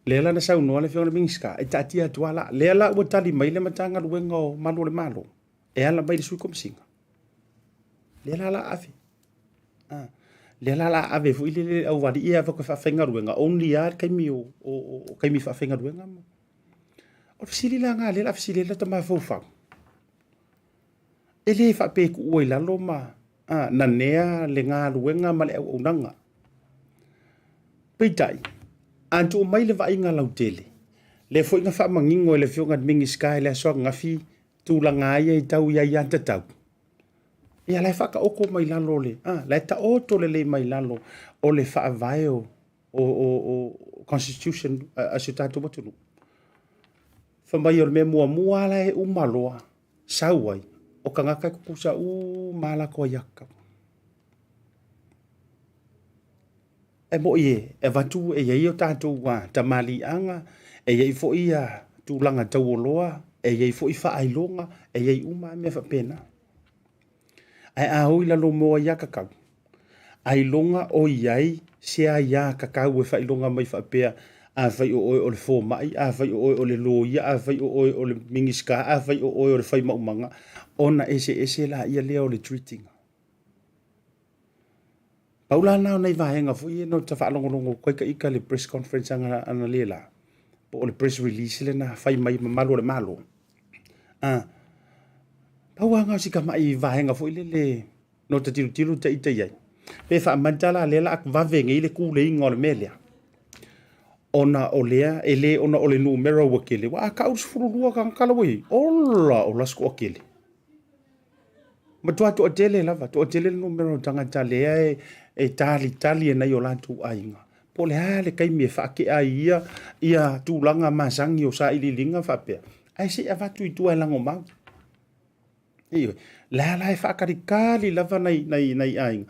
Lela na sau no le fiona mingiska e tatia tu ala lela ua tali mai le matanga luenga o malo le malo. E ala mai le sui komisinga. Lela la afi. Lela la ave fu ile au wadi ia fa fa fenga ruenga only ar kaimi o kaimi fa fenga ruenga mo o fisili la nga lela fisili la tama fo fa ele fa pe ku oi la loma na nea le nga ruenga ma le o nanga peitai antu mai le va inga la utele le fo inga fa mangingo le fionga mingi sky le so nga fi tu la nga ia tau ia ia tau ia lai whaka oko mai lalo le. Lai ta oto le mai lalo o le wha avaeo o Constitution a se tātou matunu. Whamai o le mea mua lai umaloa sauai o ka ngaka kukusa mala ko yaka. E mo ie, e watu e iei o tātou wā, ta mali anga, e iei fo ia tūlanga tauoloa, e iei fo i whaailonga, e iei mea whapena. Ai ahui la lo moa ia kakau. Ai longa o iai, sea ia kakau e whailonga mai whapea, a whai o oi o le fō mai, a whai o oi o le loia, a whai o oi o le mingiska, a whai o oi o le whai maumanga, ona ese la ia lea o le treating. Paula nao nei vahenga fu ia no ta whaalongolongo koe ka ika le press conference ana lela. Po o le press release le na whai mai malo le malo. Paua ngau si ka mai vahenga fu ile no ta tiru ta ita iai. Pe wha mantala lela ak vavenge ile ku le ingo le melea. Ona o lea, ele ona o le numero wakele. Wa ka us furulua ka kalawai. Ola o lasko wakele. Ma tua to atele lava, to atele le numero tangata lea e tali e nai o lantu ainga. Po le hale kai me whake a ia tūlanga masangi o sa ililinga whapea. Ai se a watu i tua e lango mau. Iwe, la e whakarikali lava nei ainga.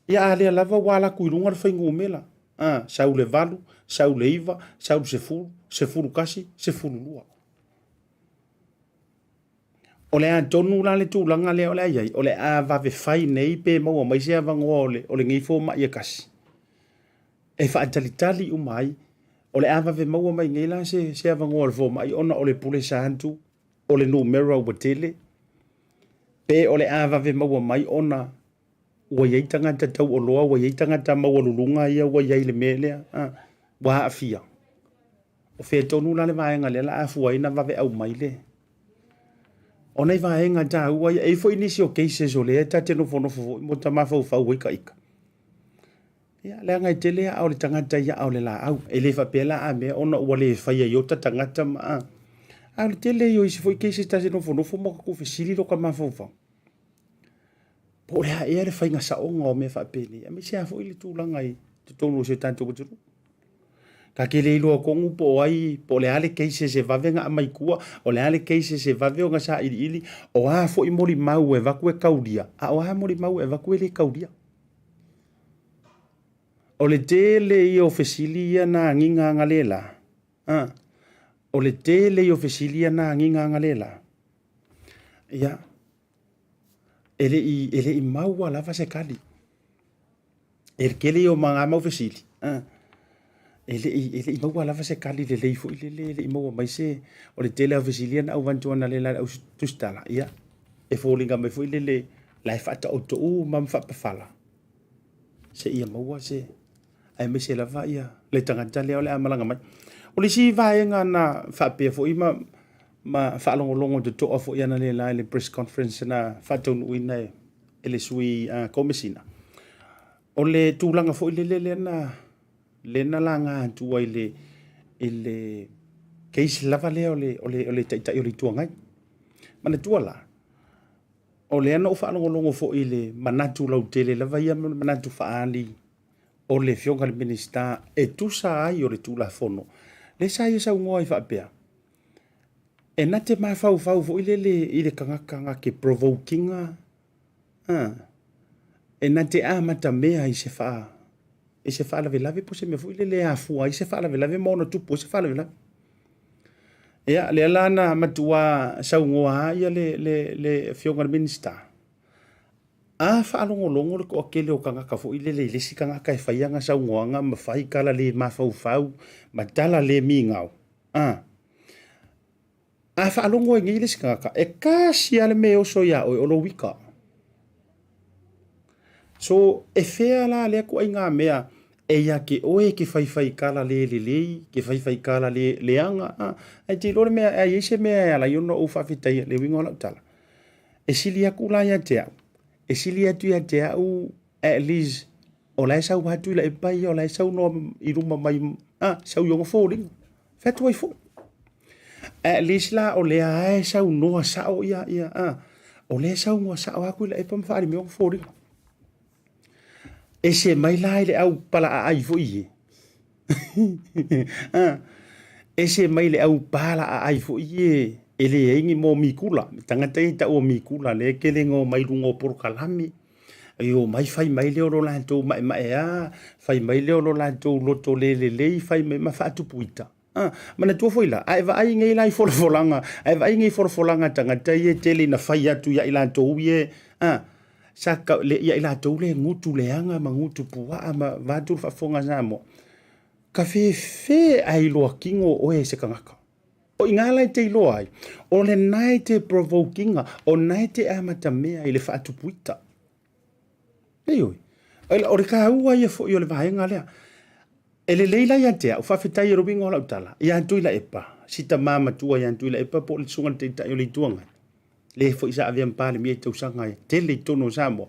Ia alea lava wala kuirunga le whaingu mela. Sau le valu, sau le iwa, sau se furu kasi, se furu lua. O le a tonu la le tūlanga le o le aiai, o le a vave whai nei pe maua mai se avangoa o le ngifo mai e kasi. E whaatalitali umai, o le a vave maua mai ngela se avangoa le fo mai, ona o le pule santu, o le numero au batele, pe o le a vave maua mai ona ua iei tangata tau o loa, ua iei tangata maua lulunga ia, ua iei le melea, wa afia. O whea tonu la le vaenga le la a fuaina vave au mai le. O nei vaenga ta ua ia, e fo inisi o cases o lea, ta te nofo mo ta mafau fau ika ika. Ia, lea ngai te lea au le tangata ia au le la au, e le whapela a mea, ona ua le whaia iota tangata maa. Au le te le yo isi fo i cases ta te nofo mo ka kufesiri lo ka mafau fau. Po lea ea le whainga sa onga o mea whapele, a me se a fo ili tūlanga i, te tonu se tanto kuturu. Ka ke le ilo kongu po ai, po le ale keise se vavenga a mai kua, o le ale keise se vaveo nga sa ili, o a fo i mori mau e vaku e kaudia, a o a mori mau e vaku e le kaudia. O le te le i o fesilia na nginga ngalela, o le te le i o fesilia na nginga ngalela, ia, ele i mau a lava se kali, ele ke le i o manga mau fesili, ele i mau lava se kali le leifo le i mau mai se o le tele ofisilia na au vantua na le la au tustala ia e folinga mai foi le life ata o to mam fa pafala se ia mau se ai me se lava ia le tangata le ole amalanga mai o le si vaenga na fa pe foi ma fa longo de to of ia na le press conference na fa tonu ina ele sui komesina o le tulanga foi le na lena langa tu ile case lava le ole tai ole tuangai mana tuala o le ana ufa longo fo ile manatu lau tele lava ia manatu faali o le fionga le minister e tu sa ai o le tula fono le sa ia sa ngoi fa pea e na te mai fau fo ile kanga ke provoking e na te amata mea i se fa e se fa lave po se me fu le afua i se fa lave mo no tu po se fa lave ia le lana matua saungoa ia le fionga minister a fa longo le ko kele o kanga ka fu le si kanga ka fa ia nga saungoa nga ma fai kala le ma fau ma tala le mingau a fa longo ngi le kanga e kasi ale me o so ya o lo wika so e fea la le ko inga mea e ia ke oe ke fai kala le ke fai kala le anga ai te lore mea ai se mea la yo no o fa fitai le wingo la tala e silia kula ya te e silia tu ya te u at least o la sa wa tu la e pai o la sa no i ruma mai sa yo ngo foling fet way fo at least la o le ai sa no sa o ia o le sa ngo sa wa ku la e pam fa ri me ngo foling e se mai lai le au pala ai foi e se mai le au pala ai foi e ele ingi mo mikula tangata ita o mikula le kelengo mai lungo por kalami yo mai fai mai le lo lanto mai fai mai le lo lanto loto le fai mai ma fa tu puita mana tu foi la ai vai ngai lai for folanga ai vai ngai for folanga tangata ye tele na fai atu ya ilanto ye saka le ya ilanto le ngutu le anga mangutu pua ama vatu fa fonga zamo ka fe ai lo kingo o e se kangaka o ingala te lo ai o le nai te provokinga o nai te amata mea i le fa tu puita Eoi. O le ka ua ia fo i o le vahenga lea. E le leila ia tea, o whawhetai e robinga o lau tala. Ia antui la epa. Sita mama tua ia antui la epa po le sunga te tai o le tuanga. Le fo isa avea mpale mi e tau sanga e. Te le tono Samoa.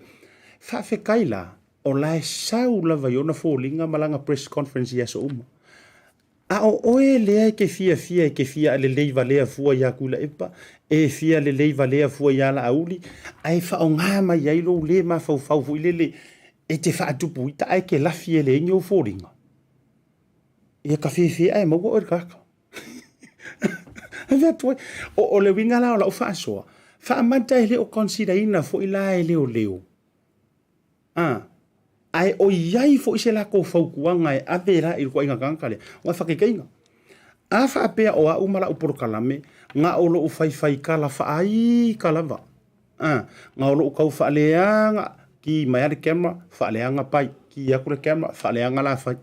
Whawhekai la, o la e sau lava i ona fōlinga malanga press conference ia so uma. A o oe lea ke fia ke fia le leiva lea fua ia kula epa. E fia le leiva lea fua ia la auli. Ai whao ngama iai lo le ma fau fu le e te whaatupu ita ai ke lafi e le inyo fōringa. Ia ka whiwhi ai maua o kaka. O le winga lao la o whaasoa. Whaamanta e le o consider ina fo ila e leo. Ai o iai fo ise la ko faukuanga e avera i ko inga kankale. Wa whakekeinga. A whaapea o a umala uporo kalame. Nga olo u whai kala whaai kalava. Nga olo u kau whaaleanga ki mai ale camera whaaleanga pai. Ki akure camera whaaleanga la whai.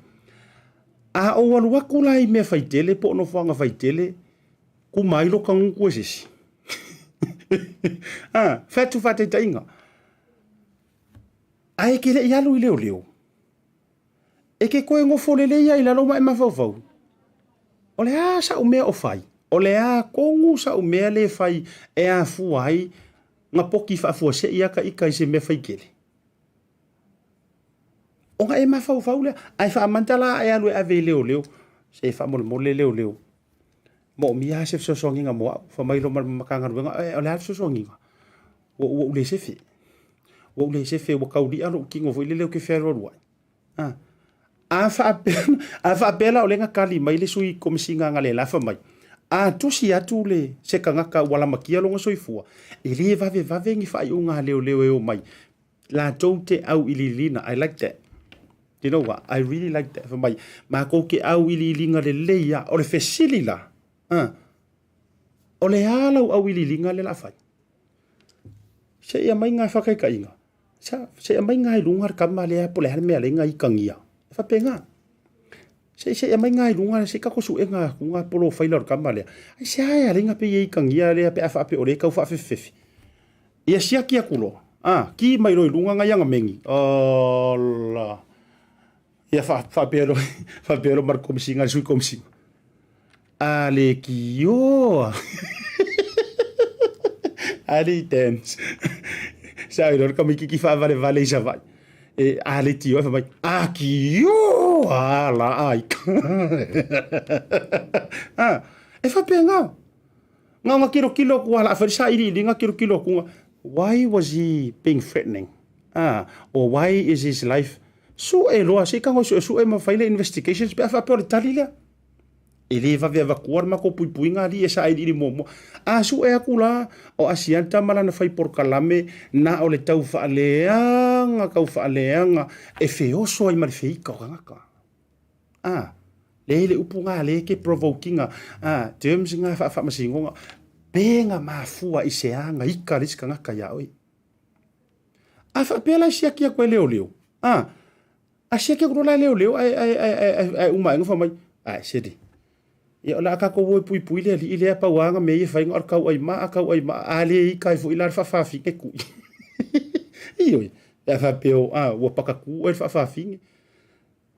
A o walu wakula i mea whaitele po no whanga whaitele. Ku mailo kangu sisi. Whatu whate tainga. Ai ke le ialu i leo. E ke koe ngofo le leia i lalo mai mawhau. O le a sa umea o whai. O le a kongu sa umea le whai e a fuai nga poki whaafua se iaka ika i se mea whaikele. O nga e mawhau lea. Ai whaamantala e alu e ave leo. Se whaamole leo. Mo mia se sosonginga mo fa mai lo makanga ruenga o le sosonginga. O le sefe. O le sefe o kaudi alo kingo vo le ke ferro ruai. A fa bela o lenga kali mai le sui komisinga ngale la fa mai. A tusi atu le se kangaka wala makia longa soifua. E le vave ngi fa unga leo e o mai. La tote au ililina. I like that. You know what? I really like that. Fa mai. Ma ko ke au ililinga le leia o le fesilila. O le alau au ililinga le la fai. Se ia mai ngai whakai ka inga. Se ia mai ngai lungar kama lea po le harmea le ngai kangia. Fa penga. Se ia mai ngai lungar se kako su enga kunga polo failor kama lea. Ai se aia le ngai pe iei kangia lea pe afa pe ore kau fa fefe. Ia sia kia kulo. Ki mai roi lunga ngai anga mengi. Ola. Ia fa pe lo mar komisinga sui komisinga. Ale kio. Ale tens. Sai lor kami kiki fa vale isa vai. Ale tio fa mai. Kio. Ala ai. E fa penga. Nga kilo ku ala fa sa iri nga kilo ku. Why was he being threatening? Or why is his life so elo se kango so e ma faile investigations pe fa pe talila. Ele va via vacuar ma ko puipuinga ali esa ai ni momo. Su e akula o asianta mala na fai por kalame na o le tau faaleanga kau faaleanga e feoso ai malfeika o ngaka. Le upunga le ke provokinga. Terms nga fa masingonga. Benga mafua iseanga ika riska ngaka ya oi. Fa pela sia kia ko leo. Asia kia ko leo ai uma ngo fa mai. Sedi. Ia la ka ko pui le ile pa wanga me ia fai ngor kau ai ma ale I kai fu ilar fa fi ke ku. Io ia fa peo wa paka ku e fa fi.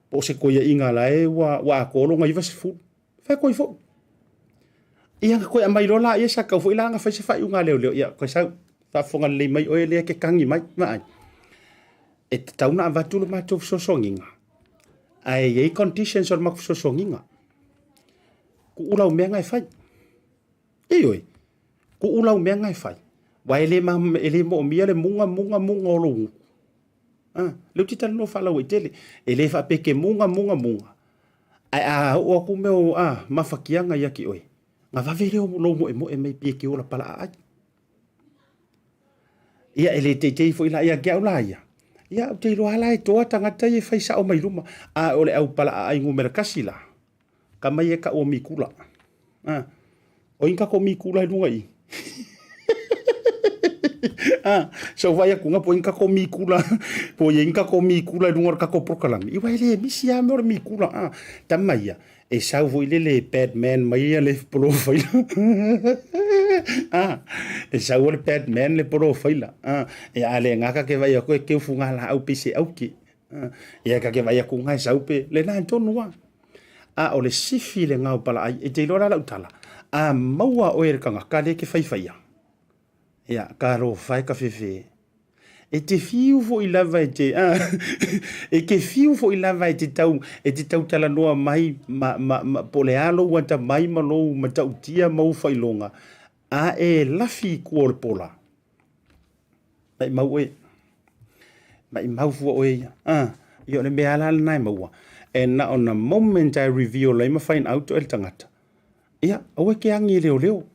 Po se ko ia inga la e wa ko lo ngai va se fu. Fa ko fo. Ia ko ia mai lo la ia sa ka fu ilanga fa se fa unga leo ia ko sa fa fonga le mai o le ke kangi mai mai. E tauna va tu ma to so songinga. Ai conditions or ma so songinga. Ku ulau mea ngai fai. Ioi. Ku ulau mea ngai fai. Wa ele mo mia le munga o longu. Leu tita no fala o tele. Ele fa peke munga. Ai o ku meo mafakianga ia ki oi. nga vavere o lo mo e mai pie ki ola pala ai ia ele te fo ila ia gea ula ia te lo ala e toa tangata e fai sa o mai luma a ole au pala ai ngumera kasila ka mai e ka o mikula o inka ko mikula e lunga i so vai ku nga po inka ko mikula po inka ko mikula e lunga ka ko prokalan i vai le misi a mo mikula tamaya e sau vo ile le Batman mai le profile e sau le Batman le profile e ale ngaka ke vai ko ke funga la au pisi au ki e ka ke vai ku nga sau pe le na tonu o le sifi le ngau pala ai e te lora la utala maua o e kanga ka le ke fai fai ya ka ro fai ka fefe e te fiu fo i lava e te e ke fiu fo i lava e te tau tala noa mai ma pole alo wanta mai ma lo ma tau tia mau fai longa e lafi kuor pola mai mau e mai mau fu o e io le me ala nai maua e na on a moment I reveal lai ma find out el tangata ia o ke angi leo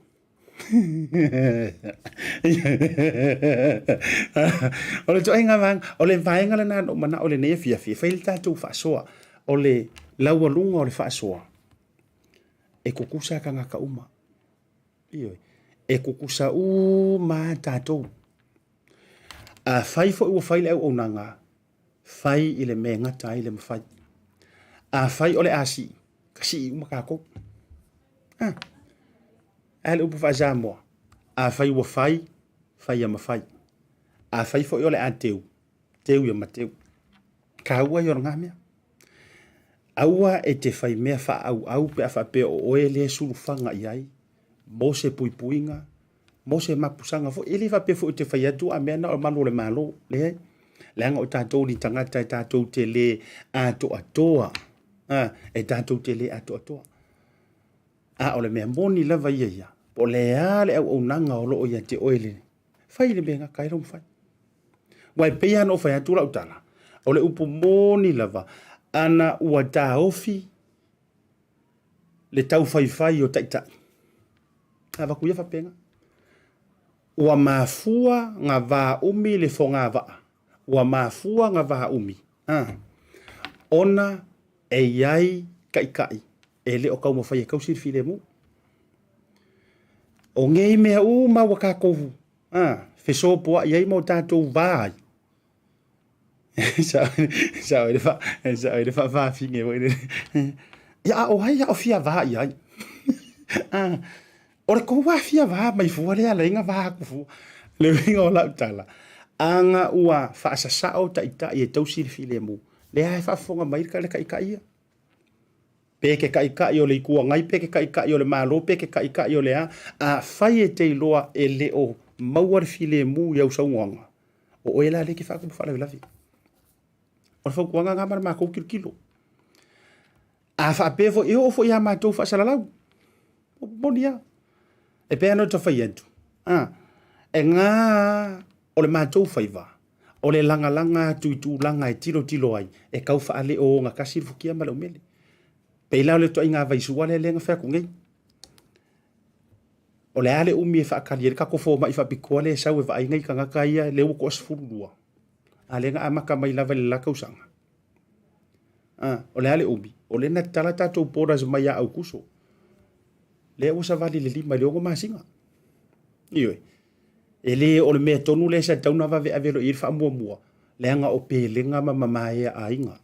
ole to inga van ole vainga le na mana ole ne fia failta tu fa soa ole laua lunga ole fa soa e kukusa kanga ka uma iyo e kukusa ma tato fai fo o fai le o nanga fai ile menga tai le mafai fai ole asi kasi uma ka ko ale upu fa Samoa fai wa fai ya mafai fai fo ole anteu teu ya mateu ka ua yo ngamia aua e te fai mea fa au pe fa pe o ele sulu fanga iai mo se puipuinga mo se mapusanga fo ele fa pe fo te fai atu a mena o malo le malo le nga o tatou ni tangata tatou te le ato atoa e tatou te le ato atoa ole mea moni lava ia o le ale au nanga o lo ia te oile fai le benga kai rom fai wai pe ano fai atu la utala o le upu moni lava ana ua ta ofi le tau fai o taita ava kuia fa penga ua mafua nga va umi le fonga va ua mafua nga va umi ona e yai kai ele o kau mo fai kau sir file mu o ngei mea ma waka kovu feso po iai mo tatou vai sa ele fa finge o ele ya o hai ya o fia va iai o le ko wa fia va mai fu le ala inga va ku le winga o la tala anga ua fa sa o taita e tau sir file mu le ai fa fonga mai ka le kai peke kai o le kua ngai peke kai o le malo peke kai o le a fai e te loa e le o mauar file mu yau saunga o ela le ki fa ku fa la vi o fa ku nga mar ma ko kilo a fa pe fo e o fo ya ma to fa sala lau bonia e pe no to fa yentu e nga o le ma to fa iva o le langa tu langa e tilo ai e kau fa ale o nga kasi fukia ma le mele Pela le to inga vai suale le nga fa ku ngai. O le ale umi fa kali ka ko fo mai fa pikole sa we vai ngai kanga kaia le ko sfulua. Ale nga amaka mai lava le la kausanga. O le ale umi. O le na tala tatou poras mai au kuso. Le o sa vali le lima le o masinga. Iyo. Ele o le me tonu le sa tauna va ve avelo ir fa mua. Le nga o pele nga mama e ainga.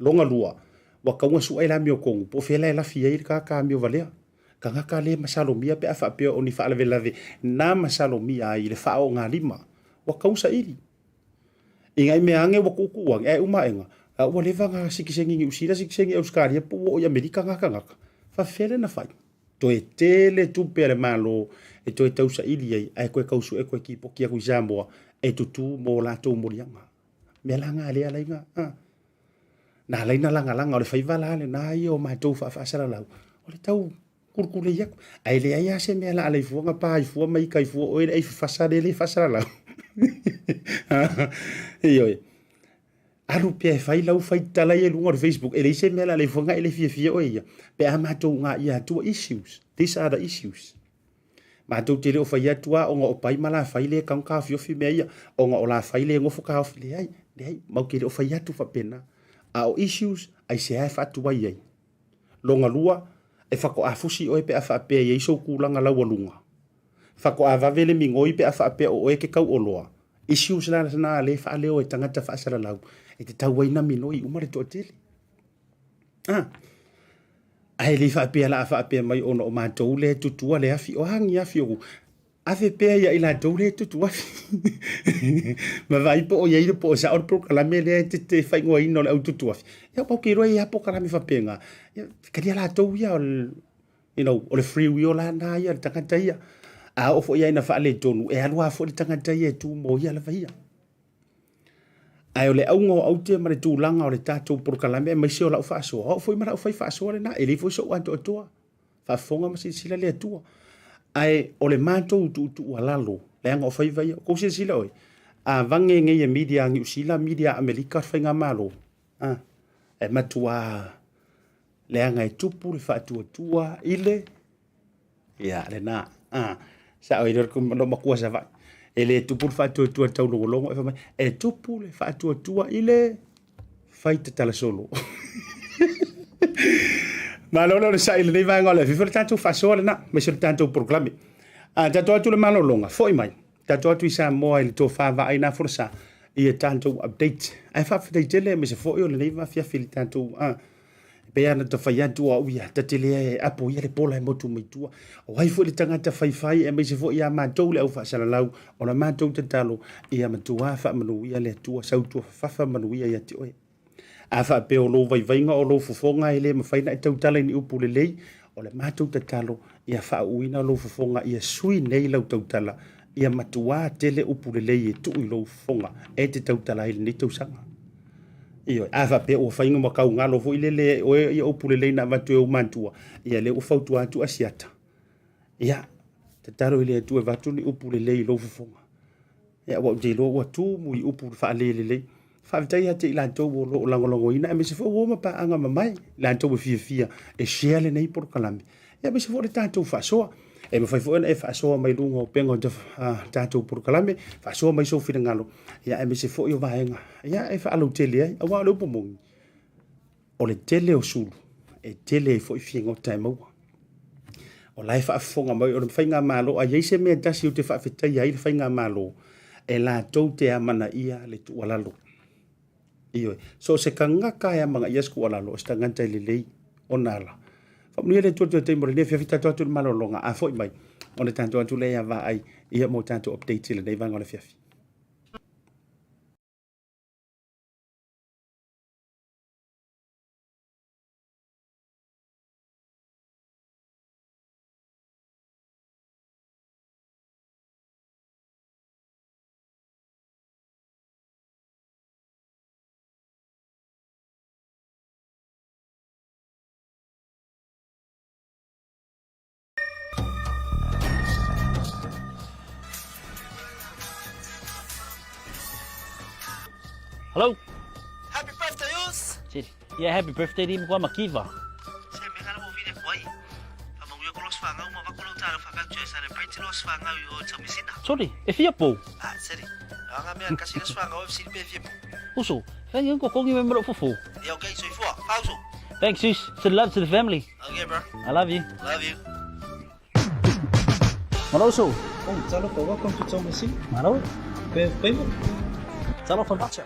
Longa lua. Wakaunga su ai la mio kongu po fela la fia ir ka mio valea kanga ka le masalomia pe afa pe oni fa lave na masalomia i le fa o nga lima wakausa ili ingai me ange wakuku wang uma enga wa le vanga sikisengi usira sikisengi euskari po o ya amerika nga fa fele na fai to e tele tu pe le malo e to e tausa ili ai ko kausu e ko ki po ki ku Samoa e tutu mo la to morianga me la nga le ala inga na laina langa o le faivala le na io ma tau fa sala lau o le tau kurkule yak ai le ai se me la le fuanga pa i fu mai kai fu o e fa sala le fa sala lau io alu pe fai lau fai tala e lunga Facebook e le se me la le fuanga e le fia o ia pe ama tau nga ia tu issues These are the issues. Ma tau te leo whai atua, o ngā o pai mala whai le kaung ka whiofi mea ia, o ngā o la whai le ngofu ka while ai, mau ke leo whai atu whapena. A o issues, ai se hai whatu ai ai. Longa lua, e whako a fusi o e pe a whapea i eiso kulanga lau alunga. Whako a vavele mi ngoi pe a whapea o e ke kau oloa. Issues la na le wha leo e tangata whaasara lau. E te tau waina minoi umare to tele. Ai le whapea la a whapea mai ono o mātou le tutua le afi o hangi afi o ave pea ia ila tau le tutua afi. Ma vai po o iaira po o sa orpo kalame le te whaingoa ino le au tutua afi. Ia pau ke roa ia po kalame whapea ngā. Karia la tau ia o le free will la na ia le tangata ia. A ofo ia ina wha le tonu e alua fo le tangata ia e tu mo ia la vai ia. Ai o le aunga o aute ma le tūlanga o le tātou porokalame mai se o lau whaasoa. O foi mara o whai whaasoa le na, e le foi so anto atua. Whaafonga ma sila le atua. Ai o le mātou tu alalo, le anga o whai vai, ko sila oi. A vange ngai e media ngi usila, media Amerika whai ngā malo. E matua le anga e tupu le whaatua tua ile. Ia, le na. Sa oi rako no makua sa vai. E le tupu le whaatua tua tau longolongo, e tupu le whaatua tua ile whai te tala solo. Ma lolo le sa ile nei vai ngole, fifa le tātou whaasoa le na, me se le tātou proklame. Tātou atu le malolonga, foi mai. Tātou atu i Samoa i le tō whāwa ai nā furasa, i e tātou update. Ai whawhidai tele, me se foi o le nei whawhiawhi le tātou, pea na ta whai atu au ia, ta tele e apo ia le pola e motu mai tua. O hai fo le tangata whai e me se fo ia mātou le au whaasara lau, o na mātou te talo, ia matua wha manu ia le atua, sautua whafa manu ia ia te oe. A wha peo lo vai vainga o lo fufonga e le mawhaina e tautala ni upu le lei, o le mātou te talo, ia wha uina lo fufonga, ia sui nei lau tautala, ia matua tele upu le lei e tui lo fufonga, e te tautala ele ni tausanga. Iyo, afa pe o fainga ma kau ngalo fo ile o ia opule le na matu o mantua. Ia le o fautu atu asiata. Ia, te taro ile tu e vatu ni opule le lo fonga. Ia wa de lo wa tu mu i opule fa le. Fa vitai ate ila to wo lo langolongo ina me se fo wo ma pa anga mai. La to fia e shele nei por kalame. Ia me se fo le tanto fa so. E me fai fo e fa so mai lungo pengo de tanto por kalame, fa so mai so fina ngalo. Ia e me se fo yo vaenga. Ia e fa alo tele ai, awa lo pomong. O le tele o sulu. E tele fo i fienga o taimau. O lai fa fonga mai o le fainga malo, a yeise me tasi o te fa fitai ai le fainga malo. E la tou te amana ia le tu alalo. Iyo. So se kangaka ya mga iasku alalo, sta nganta le lei o nala. Famnia le tuatu te mori ne fia tuatu malolonga a foi mai. Ona tanto atu le va ai ia mo tanto update le nei vanga le fia. Hello? Happy birthday, Us! Yeah, happy birthday di mo makiva. Se me kana mo vine kwai. Amo yo kolos fanga mo vakulo tara fanga jo celebrate los fanga yo tsamisina. Sorry, e fia po. Seri. Anga me kasi los fanga o silpe fia. Uso, kan yung kokongi member fufu. Yeah, okay, so ifo. Pauso. Thanks, sis. Send love to the family. Okay, bro. I love you. Love you. Maloso. Oh, Talo, welcome to Tomasi. Maro. Bem, Talo from Pacha.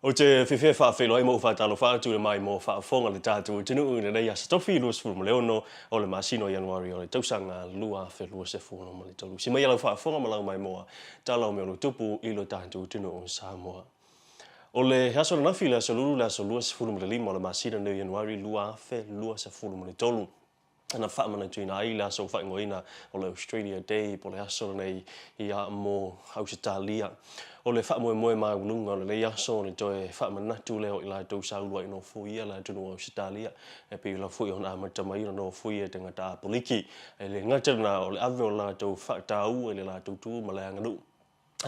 O te whiwhia whaawhelo ai mo whaatalo whaatule mai mo whaafonga le tātou tinu ina nei asa tofi luas furu mo leono o le masino Januari o le tausanga lua whelua se funo mo le tolu. Si mai alau whaafonga malau mai moa tālau me ono tupu ilo tātou tinu o Samoa. O le haso na nafi le aso lulu le aso lua se funo mo le lima o le masino Januari lua whelua se funo mo le tolu. ana fa mana tuina ila so fa ngoina o le Australia Day po le aso nei ia mo Australia o le fa mo ma lunga le aso le joy fa mana tu le o ila to sa lu no fu ia la tu no Australia e pe la fu ona mata mai no fu ia tenga ta poliki e le ngata na o le ave la to fa ta u le la tu ma le ngadu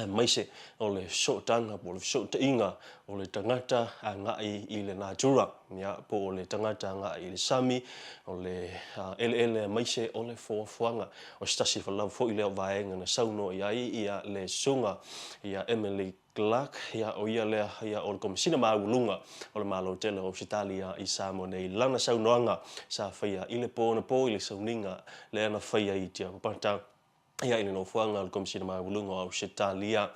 mai se o le so tanga po le so inga o le tangata a ngai I le natura ya po o le tangata ngai le sami o le ele mai se o le fuanga o stasi for love fo I le vaenga na sauno ia le sunga ia Emily Clark ia o ia le ia o le komisina maulunga o le malo tele o Italia I Samoa nei lana saunoanga sa faia I le po na po I le sauninga le ana faia I tia pata ia ina no fuanga le komisina maulunga o Italia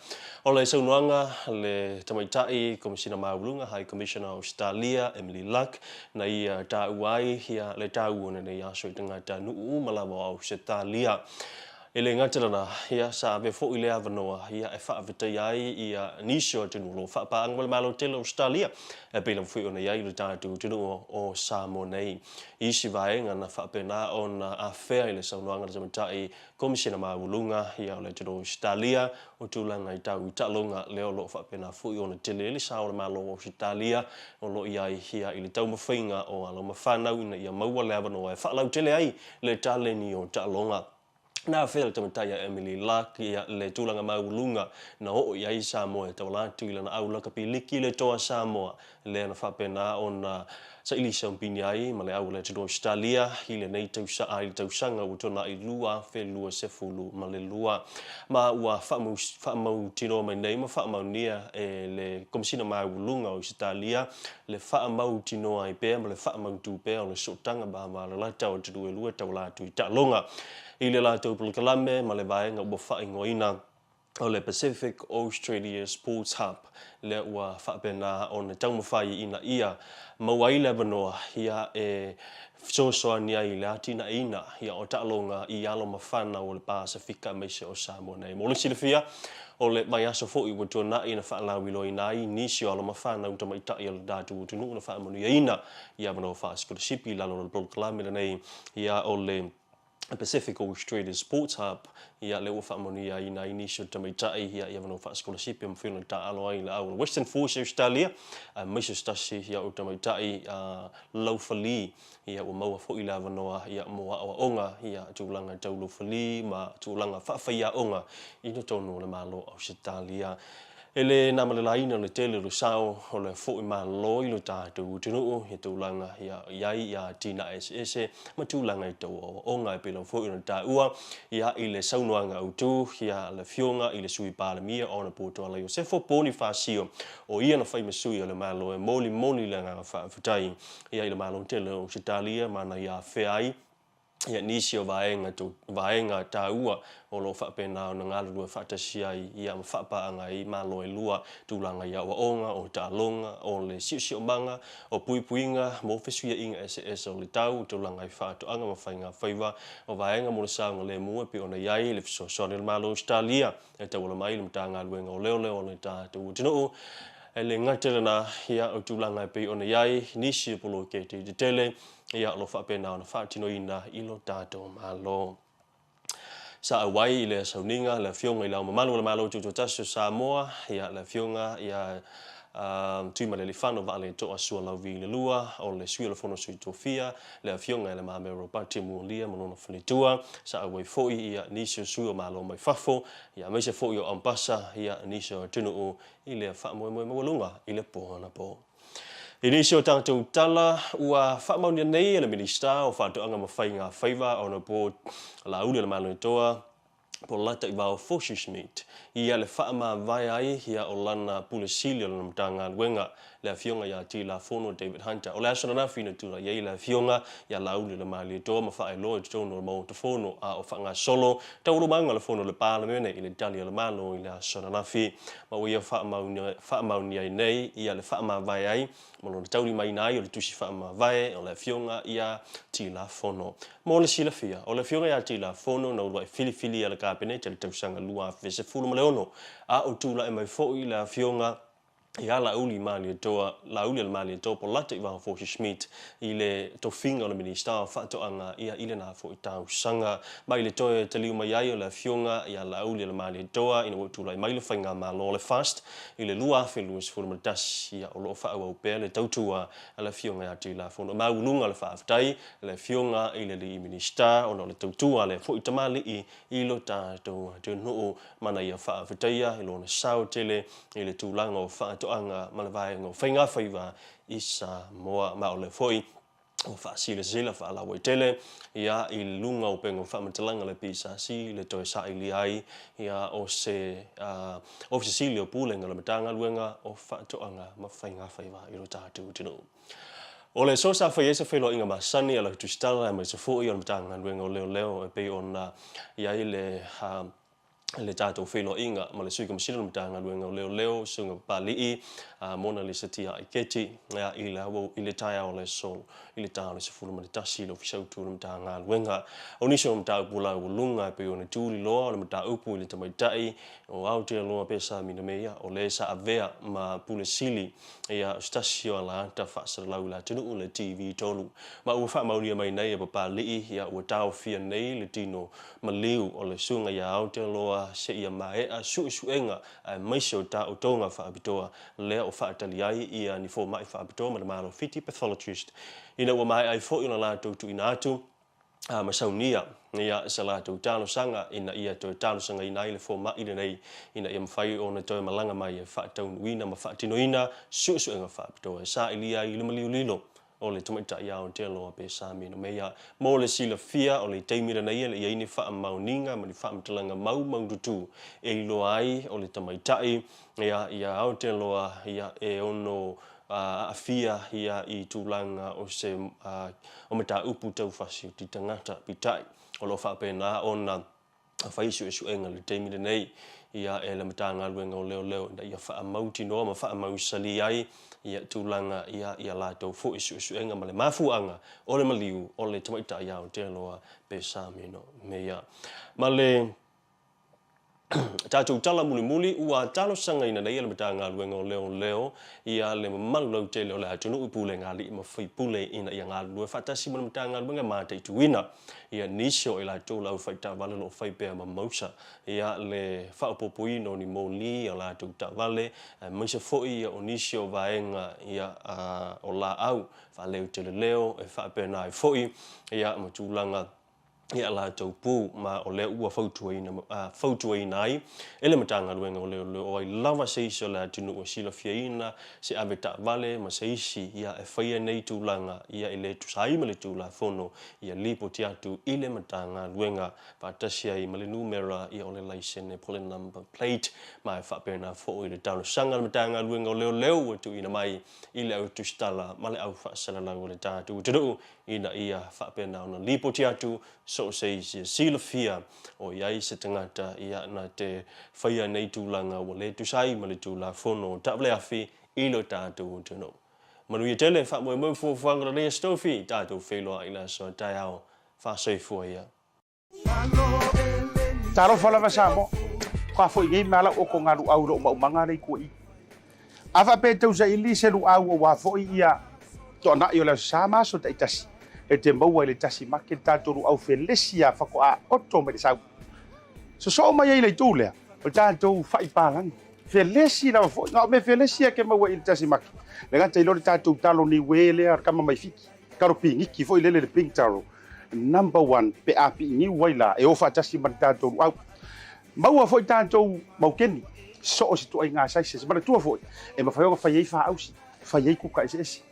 o le saunoanga le tamaitai komisina maulunga High Commissioner o Italia Emily Luck na ia tauai ia le tau ona nei aso tanga tanu malawa o Italia ele ngatana ia sa be fo ile avanoa ia e fa vita ai ia nisho tunu lo fa pa angol malo tele Australia e pe lo fu ona ia ile tatu tunu o Samoa nei isi vaenga na fa pena ona affair ile sa noanga sa tai komisiona maulunga ia le tunu Australia o tulanga I tau talonga leo lo fa pena fu ona tele ile sa o malo Australia o lo ia ile tau mafinga o alo mafana ina ia maua le avanoa e fa lau tele ai le taleni o talonga na fel tamataia Emily Luck ia le tulanga maulunga na o ia I Samoa tawala tu ila na aula kapiliki le toa Samoa le na fa pena ona sa ilisa mpini ai ma le aula te Australia ile nei tau sa ai tau sanga o tona I lua fe lua se fulu ma le lua ma ua fa mau tino mai nei ma fa mau nia e le komisina maulunga o Australia le fa mau tino ai pe ma le fa mau tu pe o le sotanga ba ma le lata o te lua tawala tu ta longa ile la tau kalame ma le vaenga bo fa ingoina o le Pacific Australia Sports Hub le ua fa pena on tau mafai ina ia mawaile banoa ia e so ni ai le atina ina ia o talonga I alo mafana o le Pacifica mai se o Samoa nei mo le silfia o le mai aso fo I woto na ina fa la wilo ina I nisio alo mafana uta mai ta ia le datu tunu na fa mo ina ia bano fa scholarship I la lo kalame nei ia o le Pacific Australia Sports Hub ia le ufa monia ina initial tamaitai ia vano fa scholarship im fino ta alo ai la Western Force Australia mai stasi ia o tamaitai laufali ia o mau fo ila vano ia mo onga ia tulanga tau fali ma tulanga fa fa onga ino tonu le malo Australia ele na malalaina le tele lo sao o le fo ma lo I lo tatu tunu he tulanga ia tina SS ma tulanga to o ngai pe lo fo ina ta ua ia ile saunoanga utu ia le fionga ile sui palamia ona poto ala yo se fo poni fasio o ia na fai mesui le malo e moli langa fa futai ia ile malo tele o Italia mana ia feai ia nisio vaenga taua o lo fa pena na ngalu do fa tasia ia fa pa ngai malo e lua tulanga ia onga o talonga o le sio manga o puipuinga mo fesuia inga SS o le tau tulanga fa to anga ma fainga faiva o vaenga mo sa ngale mo pe ona ia le so le malo Australia e te wala mai le tanga luenga o leo o le ta tu tino ele ngatela ia o tulanga pe ona ia nisio polo ke te tele ia lo fa pena na fa tino ina ilo tato malo sa awai ile sauninga la fionga ila mamalo malo tu tasu Samoa ia la fionga ia tu ma le fano vale to asua la vi le lua o le sui le fono sui tofia le fionga le mame robati mulia mono flitua sa awai foi ia nisio sui malo mai fafo ia mai se foi o ampasa ia nisio tunu ile fa mo lunga ile po na po Inisio tangtu tala ua whamaunia nei le minister o whātuanga mawhainga whaiva o na board la ule le malo toa po lata I wao Foshismeet. Ia le whaama vai ai ia o lana pulisili o lana mtanga luenga le fionga ia ti la fono David Hunter. O le asona na fina tura ia le fionga ia la ule le malo toa ma whae loa tono le Maota fono a o whanga solo. Tauru manga le fono le palamene I le tali le malo I le asona na fi. Ma ia whaamaunia nei ia le whaama vai ai Mono le tauri mai nai o le tusi whaama vai o le fionga ia ti la fono. Mo le sila fia o le fionga ia ti la fono na urua filifili ia le kabinete le tausanga lua fese fulu ma le ono. A o tula e mai fo I le fionga ia lauli mali toa lauli le mali toa po late va fo Schmidt ile to finga le minister fa to anga ia ile na fo tau sanga mai le toa te liu mai ai le fionga ia lauli le mali toa ina tu lai mai le finga ma lo le fast ile lua fe luis fo le das ia o lo fa au pe le tautua le fionga ia tu la fo ma ulunga le fa tai le fionga ile le minister o le tautua le fo tamali I lo ta to no mana ia fa tai ia lo na sao tele ile tu langa o fa anga malavai ngo whainga whaiva I Samoa ma o le foi o whaasile zila wha ala waitele ia I lunga o pengo whamatalanga le PacificEzy le toi sa ili ai ia o se ofisili o pūlenga le matanga luenga o whaatoanga ma whainga whaiva I lo tātou tino. O le sosa whaiesa whailo inga masani ala tu stala mai se fōi o le matanga luenga o leo e pe ona ia I le tātou whelo inga ma le suika masina le matanga luenga o leo sunga pali'i mona le satia I keti I le taia o le sol I le tāo le sefulu ma le tasi le ofisautu le matanga luenga o nisi o matau pula o lunga pe o ne tūli loa o le matau upu I le tamaitai o autea loa pesa mina mea o le sa avea ma pule sili ia stasi o la anta whaasara lau la tinu le TV tolu ma ua wha maunia mai nei e papali'i ia ua tau fia nei le tino ma liu o le sunga ia autea loa se ia mai a suenga maisho ta o tonga fa abitoa le o fa tali ai ia ni fo mai fa abitoa ma le malo fiti pathologist ina wa mai ai fo ina la tu ina atu ma saunia ia sala tu talo sanga ina ia to talo sanga ina ile fo mai nei ina ia mfai ona to malanga mai fa tau wina ma fa tinoina suenga fa abitoa sa ilia ile maliulilo o le tumata ia o te loa pe sa mina mea mo le sila fia o le teimira nei le ia ni fa mauninga ma ni fa mtalanga mau tutu e lo ai o le tamaitai ia o te loa ia e ono afia ia I tulanga o se o mata upu tau fasi ti tangata pitai o lo fa pena ona faisu suenga le teimira nei ia e le matanga luenga o leo da ia fa mauti no ma fa mau sali ai ia tulanga ia la to fo suenga ma le mafuanga o le maliu o le tamaita ia o te loa pe sa mino mea ma le tātou tala muli ua talo sanga ina nei le matanga luenga o leo ia le malu lau tele o le atunu upule ngali ma fai pule ina ia ngā lue fatasi mo le matanga luenga ma te tuina ia nisio ila to lau fai ta vale lo fai pe ma mausa ia le fa opopoino ni moli ala tu ta vale ma se foi ia o nisio vaenga ia o la au fa leo tele leo e fa pe na foi ia mo tulanga ia la tau pu ma o le ua fautuaina ai ele matanga luenga o leo o ai lava seiso la tunu o sila fiaina se aveta vale ma seisi ia e faia nei tulanga ia ile tu sai ma le tula fono ia lipo tiatu ile matanga luenga patasia I ma le numera ia o le license pole number plate ma fa pena fo ile talo sanga matanga luenga o leo tu ina mai ile au tu stala ma le au fa sala la o le tatu tu ina ia fa pena ona lipo tiatu so sei sila fia o iai se tangata ia na te whaia nei tūlanga o le tusai ma le tūla fono tawle afi ilo tātou tuno. Manu ia tele wha moe maufu whangara rea stofi tātou wheloa ila so tai ao whasoi fua ia. Taro whalawa Samoa, kwa fo i mala o ko ngaru au ro maumanga rei ko I. Awa pe tau sa ili se ru au o wa fo I ia to na i o la sama so ta itasi. E te maua le Tasi Market tātoru au whelesia whako a oto me le sau. So mai ei le tūlea, o tātou whai pālangi. Whelesi na wafo, ngā me whelesia ke maua i le Tasi Market. Le ngata I lori tātou talo ni wele ar kama mai fiki. Karo pi ngiki fo I lele le pink taro. Number 1 pe api ni waila e ofa Tasi Market tātoru au. Maua fo I tātou maukeni. So o si tu ai ngā saise, se mana tua fo I. E ma whaionga whai ei wha ausi. Whai ei kuka ese.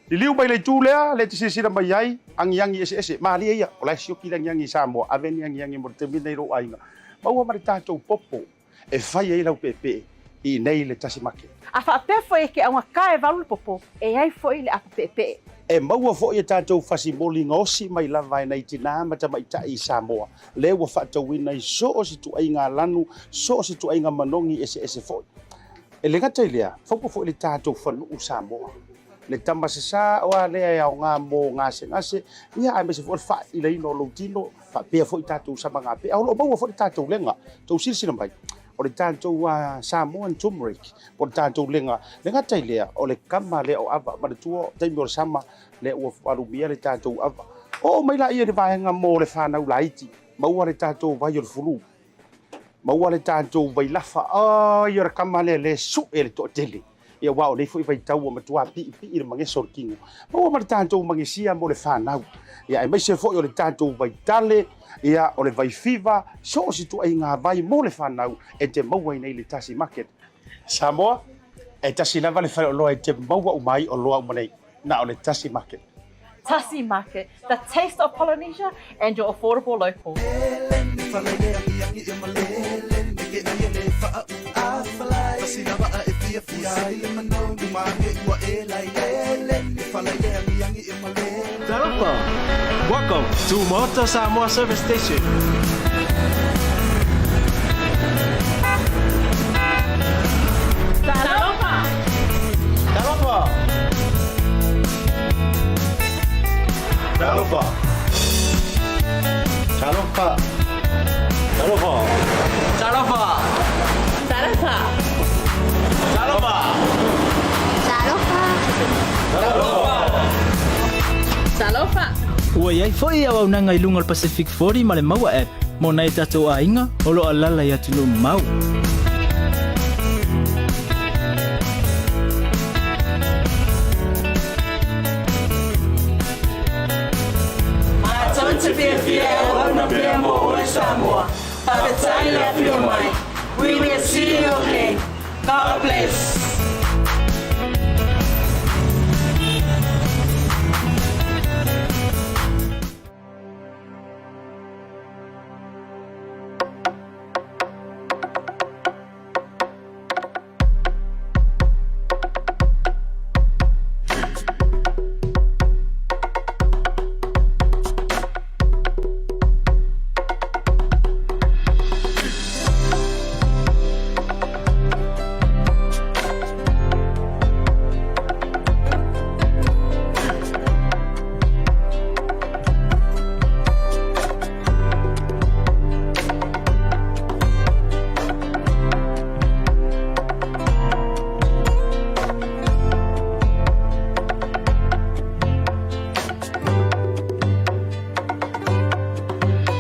Di liu mai le tūlea, le te sisira mai ai, angi ese, maali ia, o lai sioki langi Samoa, aveni angi mo te mina I ro ainga. Maua mare tātou popo, e whai ei lau pepe, I nei le Tasi Market. A whape foi ke aunga kae valu popo, e ai foi le apa pepe. E maua foi e tātou whasi moli ngosi mai lawai nei tina mata mai tai Samoa. Le ua whaatau ina I so o si tu ai ngā lanu, so o si tu ai ngā manongi ese foi. E le ngata I lea, whaupo foi le tātou whanu Samoa. Le tamasasa o le ai nga mo ngase ia ai me se for fa ile no lo tino fa pe fo tatu sama nga pe au lo mo fo tatu lenga to silsila mai o le tātou Samoan turmeric po le tātou lenga tai lea o le kama lea o ava ma le tua taimi o le sama le ua whalumia le tātou ava o mai la ia le vaenga mo le whanau laiti maua le tātou vai o le fulu maua le tātou vai lafa ia le kama le su e le toa tele ia wao le foi vai tau o matua pi le mangeso le kingo maua ma le tātou mangesia mo le whanau ia e mai se foi o le tātou vai tale ia o le vai fiva so o situ ai ngā vai mo le whanau e te maua i nei le Tasi Market. Samoa, e tasi lava le whare o loa e te maua umai o loa umanei na o le Tasi Market. Tasi Market, the taste of Polynesia and your affordable local. Welcome to Maota Samoa Service Station. Talofa! Talofa! Talofa! Talofa! Talofa! Talofa! Talofa! Talofa! Ua iai foi au au nanga i lunga le Pacific 40 ma le maua app. Mo nai tatou a inga, o lo alala i atu lo mau. Tonte pia pia, ona pia mo o Samoa. Papetai la pia mai. We will see you again. God bless.